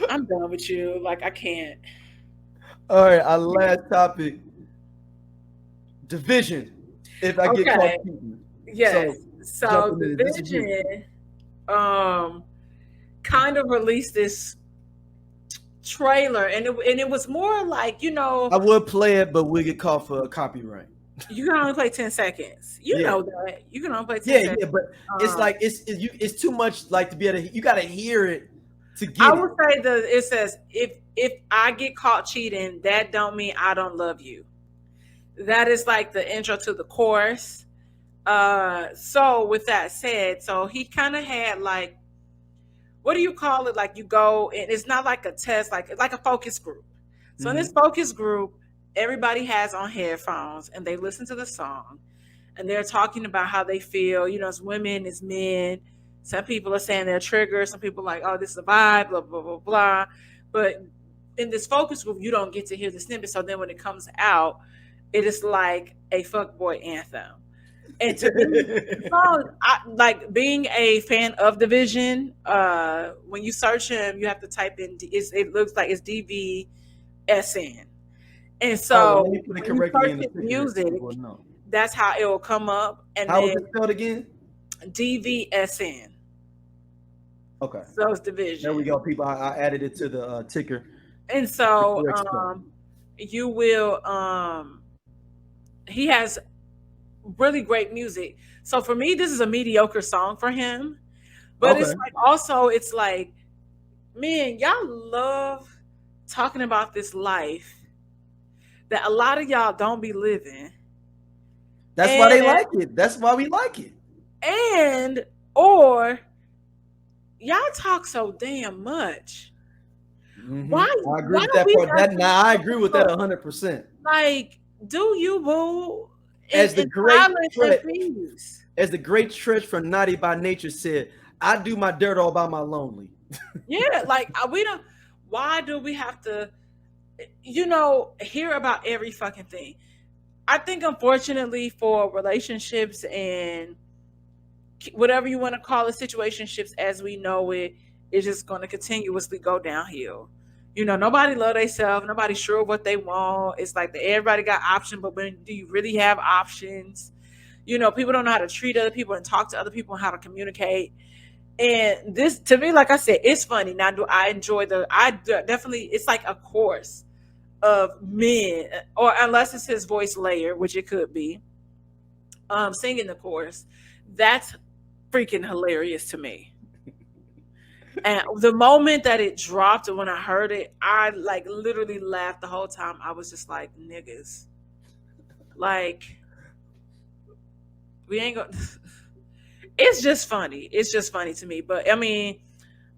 Speaker 3: I'm done with you. Like, I can't.
Speaker 2: All right, our last topic. Dvsn. If I get caught cheating.
Speaker 3: Yes. So Dvsn kind of released this trailer, and it was more like, you know.
Speaker 2: I would play it, but we'll get caught for copyright.
Speaker 3: You can only play 10 seconds. You know that. You can only play 10 seconds.
Speaker 2: Yeah, but it's like it's too much like to be able to, you gotta hear it to get
Speaker 3: I would say it says if I get caught cheating, that don't mean I don't love you. That is like the intro to the chorus. So with that said, so he kind of had like, what do you call it? Like you go and it's not like a test, like a focus group. So in this focus group, everybody has on headphones and they listen to the song and they're talking about how they feel, you know, as women, as men. Some people are saying they're triggered. Some people are like, oh, this is a vibe, blah, blah, blah, blah. But in this focus group, you don't get to hear the snippet. So then when it comes out, it is like a fuckboy anthem. And to me, like being a fan of Dvsn, when you search him, you have to type in, it looks like it's Dvsn. And so when you search his music, that's how it will come up. And
Speaker 2: how is it spelled again?
Speaker 3: Dvsn.
Speaker 2: Okay.
Speaker 3: So it's Dvsn.
Speaker 2: There we go, people. I added it to the ticker.
Speaker 3: And so you will he has really great music. So for me, this is a mediocre song for him. But it's like also it's like, man, y'all love talking about this life that a lot of y'all don't be living.
Speaker 2: That's why they like it. That's why we like it.
Speaker 3: And or y'all talk so damn much. Why?
Speaker 2: I agree with that part. I agree with that 100%.
Speaker 3: Like, do you, boo?
Speaker 2: As the great stretch from Naughty by Nature said, I do my dirt all by my lonely.
Speaker 3: Yeah, like we don't. Why do we have to, you know, hear about every fucking thing? I think, unfortunately, for relationships and whatever you want to call it, situationships as we know it, is just going to continuously go downhill. You know, nobody love themselves. Nobody sure what they want. It's like everybody got options, but when do you really have options? You know, people don't know how to treat other people and talk to other people and how to communicate. And this, to me, like I said, it's funny. Now, do I enjoy definitely, it's like a course of men, or unless it's his voice layer, which it could be, singing the chorus. That's freaking hilarious to me. And the moment that it dropped and when I heard it, I like literally laughed the whole time. I was just like, niggas. Like, we ain't gonna it's just funny. It's just funny to me. But I mean,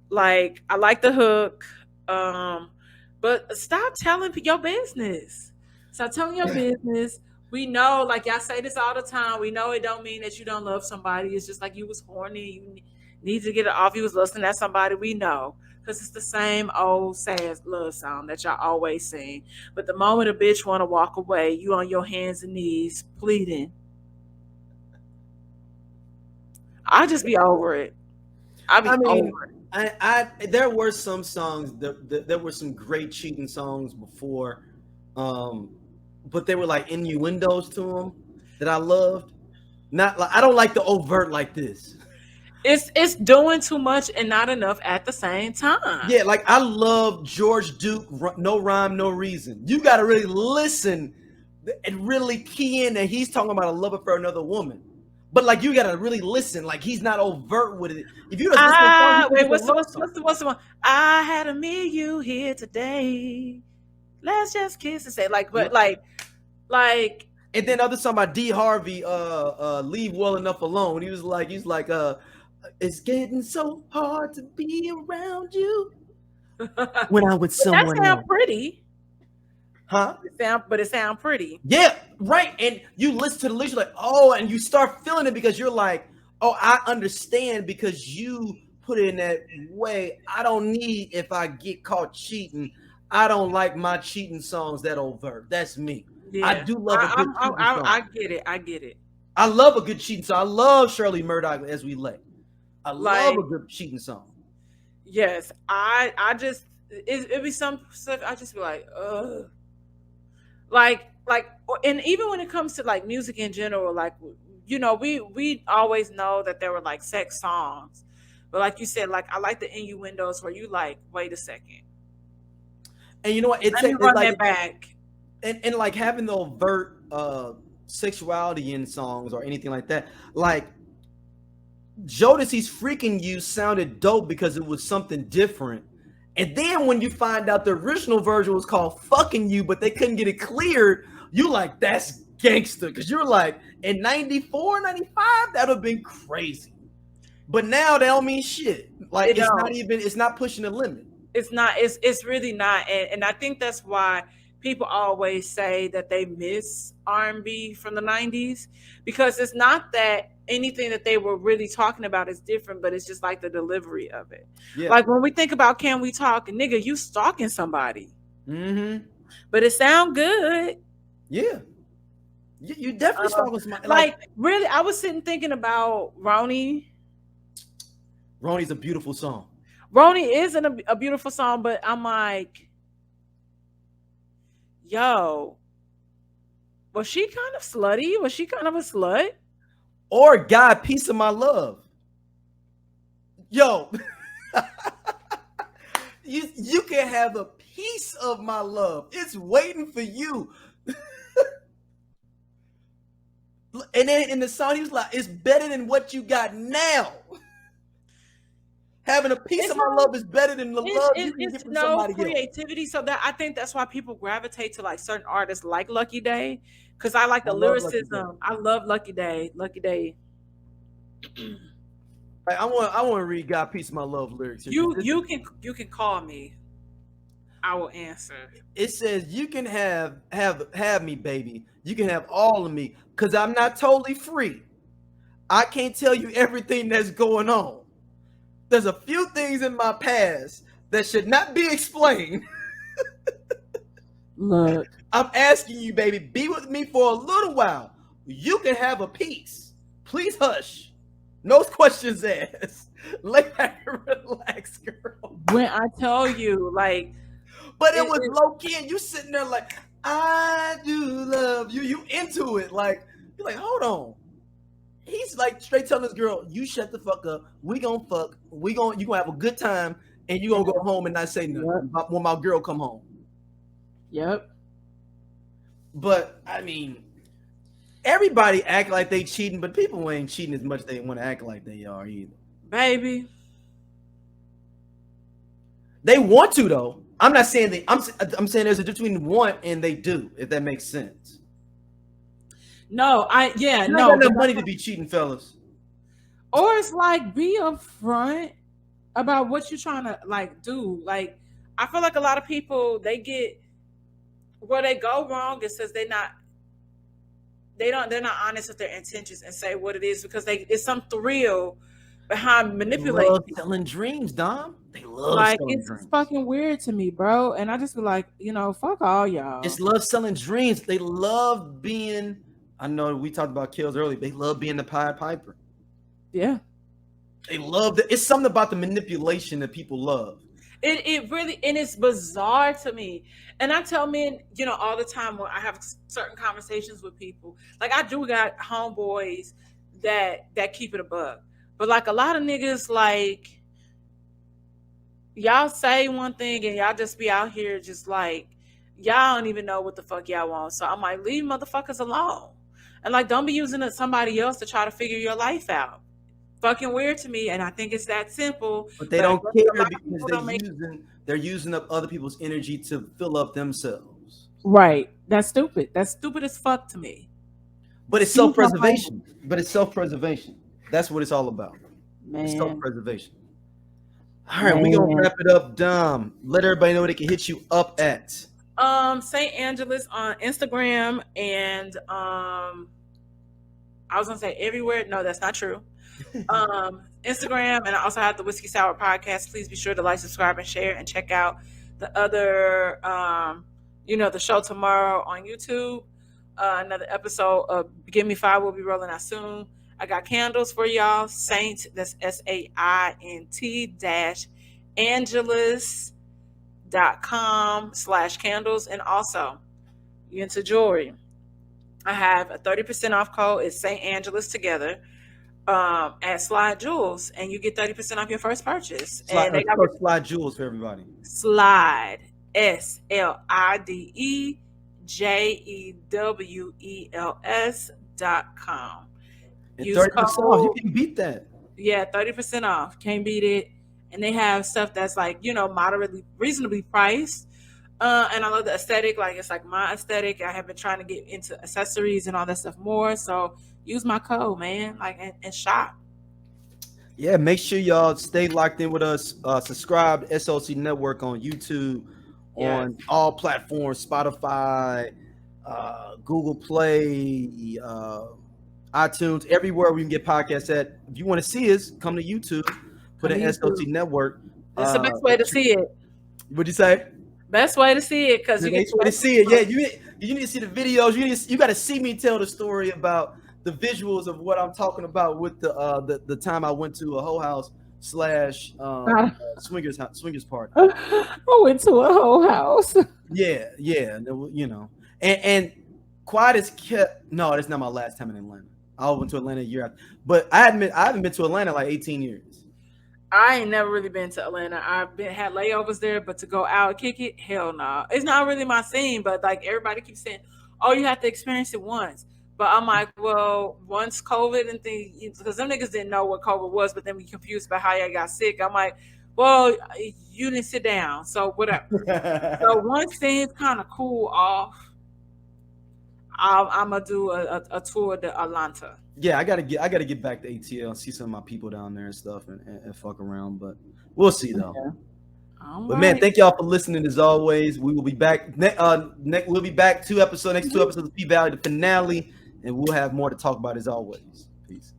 Speaker 3: like, I like the hook. But stop telling your business. Stop telling your business. We know, like y'all say this all the time. We know it don't mean that you don't love somebody. It's just like you was horny. You need to get it off. You was listening at somebody. We know. Because it's the same old sad love song that y'all always sing. But the moment a bitch want to walk away, you on your hands and knees pleading. I just be over it. I mean,
Speaker 2: there were some songs there were some great cheating songs before, but they were like innuendos to them that I loved. Not like I don't like the overt like this.
Speaker 3: It's doing too much and not enough at the same time.
Speaker 2: Yeah, like I love George Duke, No Rhyme, No Reason. You got to really listen and really key in that he's talking about a love for another woman. But like you gotta really listen, like he's not overt with it. If you just
Speaker 3: what's the one? I had to meet you here today. Let's just kiss and say like, but like.
Speaker 2: And then other song by D Harvey, Leave Well Enough Alone. He's like, it's getting so hard to be around you when I'm with someone.
Speaker 3: That sound pretty.
Speaker 2: Huh?
Speaker 3: It sound pretty.
Speaker 2: Yeah, right. And you listen to the lyrics, like, oh, and you start feeling it because you're like, oh, I understand because you put it in that way. I don't need if I get caught cheating. I don't like my cheating songs that overt. That's me.
Speaker 3: Yeah.
Speaker 2: I do love a good cheating song.
Speaker 3: I get it.
Speaker 2: I love a good cheating song. I love Shirley Murdoch As We Lay. I love a good cheating song.
Speaker 3: Yes, I just it'd be some stuff. I just be like, ugh. Like, and even when it comes to like music in general, like, you know, we always know that there were like sex songs, but like you said, like I like the innuendos where you like, wait a second,
Speaker 2: and you know what? It's
Speaker 3: run
Speaker 2: like,
Speaker 3: that back,
Speaker 2: and like having the overt sexuality in songs or anything like that, like Jodeci's Freaking You sounded dope because it was something different. And then when you find out the original version was called Fucking You, but they couldn't get it cleared, you like, that's gangster. Because you're like, in 94, 95, that would have been crazy. But now they don't mean shit. Like, it's not pushing the limit.
Speaker 3: It's not, it's really not. And I think that's why people always say that they miss R&B from the 90s. Because it's not that anything that they were really talking about is different, but it's just like the delivery of it. Yeah. Like when we think about Can We Talk, nigga, you stalking somebody. Mm-hmm. But it sound good.
Speaker 2: Yeah. You definitely stalking somebody.
Speaker 3: Like really, I was sitting thinking about Roni.
Speaker 2: Roni's a beautiful song.
Speaker 3: Roni is a beautiful song, but I'm like, yo, was she kind of slutty? Was she kind of a slut?
Speaker 2: Or God, Piece of My Love. Yo, you can have a piece of my love. It's waiting for you. And then in the song, he was like, it's better than what you got now. Having a piece of my love is better than the love you can get from somebody else.
Speaker 3: Creativity. So that I think that's why people gravitate to like certain artists like Lucky Day. Because I like the lyricism. I love Lucky Day. Lucky Day.
Speaker 2: I want to read God Piece of My Love lyrics.
Speaker 3: You can call me. I will answer.
Speaker 2: It says you can have me, baby. You can have all of me, because I'm not totally free. I can't tell you everything that's going on. There's a few things in my past that should not be explained.
Speaker 3: Look,
Speaker 2: I'm asking you, baby, be with me for a little while. You can have a piece. Please hush. No questions asked. Lay back and relax, girl.
Speaker 3: When I tell you, like,
Speaker 2: but it was low key, and you sitting there like, I do love you. You into it, like you're like, hold on. He's like straight telling this girl, you shut the fuck up. We gonna fuck. You gonna have a good time, and you gonna go home and not say nothing when my girl come home.
Speaker 3: Yep.
Speaker 2: But I mean, everybody act like they cheating, but people ain't cheating as much as they want to act like they are either.
Speaker 3: Baby.
Speaker 2: They want to though. I'm not saying they. I'm saying there's a difference between want and they do, if that makes sense.
Speaker 3: No,
Speaker 2: you don't got enough money to be cheating, fellas.
Speaker 3: Or it's like be upfront about what you're trying to like do. Like I feel like a lot of people they get where they go wrong is because they're not honest with their intentions and say what it is because it's some thrill behind manipulating.
Speaker 2: They love selling dreams, Dom. They love
Speaker 3: like
Speaker 2: selling
Speaker 3: it's
Speaker 2: dreams.
Speaker 3: Fucking weird to me, bro. And I just be like, fuck all y'all.
Speaker 2: It's love selling dreams. They love being. I know we talked about kills earlier. They love being the Pied Piper.
Speaker 3: Yeah.
Speaker 2: They love it. It's something about the manipulation that people love.
Speaker 3: It really, and it's bizarre to me. And I tell men, you know, all the time when I have certain conversations with people, like I do got homeboys that keep it a bug. But like a lot of niggas, like y'all say one thing and y'all just be out here just like y'all don't even know what the fuck y'all want. So I'm like, leave motherfuckers alone. And like, don't be using somebody else to try to figure your life out. Fucking weird to me, and I think it's that simple.
Speaker 2: But they don't care because they're using up other people's energy to fill up themselves.
Speaker 3: Right. That's stupid. That's stupid as fuck to me.
Speaker 2: But it's self-preservation. That's what it's all about.
Speaker 3: Man.
Speaker 2: It's self-preservation. All right, we're gonna wrap it up, Dom. Let everybody know what they can hit you up at.
Speaker 3: St. Angeles on Instagram and I was gonna say everywhere. No, that's not true. Instagram, and I also have the Whiskey Sour podcast. Please be sure to like, subscribe, and share, and check out the other the show tomorrow on YouTube. Another episode of Give Me Five will be rolling out soon. I got candles for y'all. Saint, that's SAINT-Angeles.com/candles. And also, you into jewelry, I have a 30% off code. It's St. Angeles together at Slide Jewels, and you get 30% off your first purchase.
Speaker 2: Slide,
Speaker 3: and they got
Speaker 2: Slide Jewels for everybody.
Speaker 3: Slide SLIDEJEWELS.com.
Speaker 2: And 30% off, you can beat that.
Speaker 3: Yeah, 30% off. Can't beat it. And they have stuff that's like, moderately, reasonably priced. And I love the aesthetic. Like, it's like my aesthetic. I have been trying to get into accessories and all that stuff more. So use my code, man. Like, and shop.
Speaker 2: Yeah, make sure y'all stay locked in with us. Subscribe to SOLC Network on YouTube, on all platforms, Spotify, Google Play, iTunes, everywhere we can get podcasts at. If you want to see us, come to YouTube, put in SOC Network.
Speaker 3: That's the best way to see it.
Speaker 2: What'd you say?
Speaker 3: Best way to see it, because you get
Speaker 2: to see it. Yeah, you need to see the videos. You got to see me tell the story about the visuals of what I'm talking about with the time I went to a whole house / swingers party.
Speaker 3: I went to a whole house.
Speaker 2: Yeah, and quiet as kept. No, that's not my last time in Atlanta. I went to Atlanta a year after, but I haven't been to Atlanta in like 18 years.
Speaker 3: I ain't never really been to Atlanta. I've had layovers there, but to go out and kick it, hell no. It's not really my scene, but like everybody keeps saying, oh, you have to experience it once. But I'm like, well, once COVID and things, because them niggas didn't know what COVID was, but then we confused about how y'all got sick. I'm like, well, you didn't sit down, so whatever. So once things kind of cool off, I'm gonna do a tour to Atlanta.
Speaker 2: Yeah, I gotta get back to ATL and see some of my people down there and stuff and fuck around, but we'll see though. Yeah. But man, thank y'all for listening as always. We will be back. We'll be back next two episodes of P Valley, the finale, and we'll have more to talk about as always. Peace.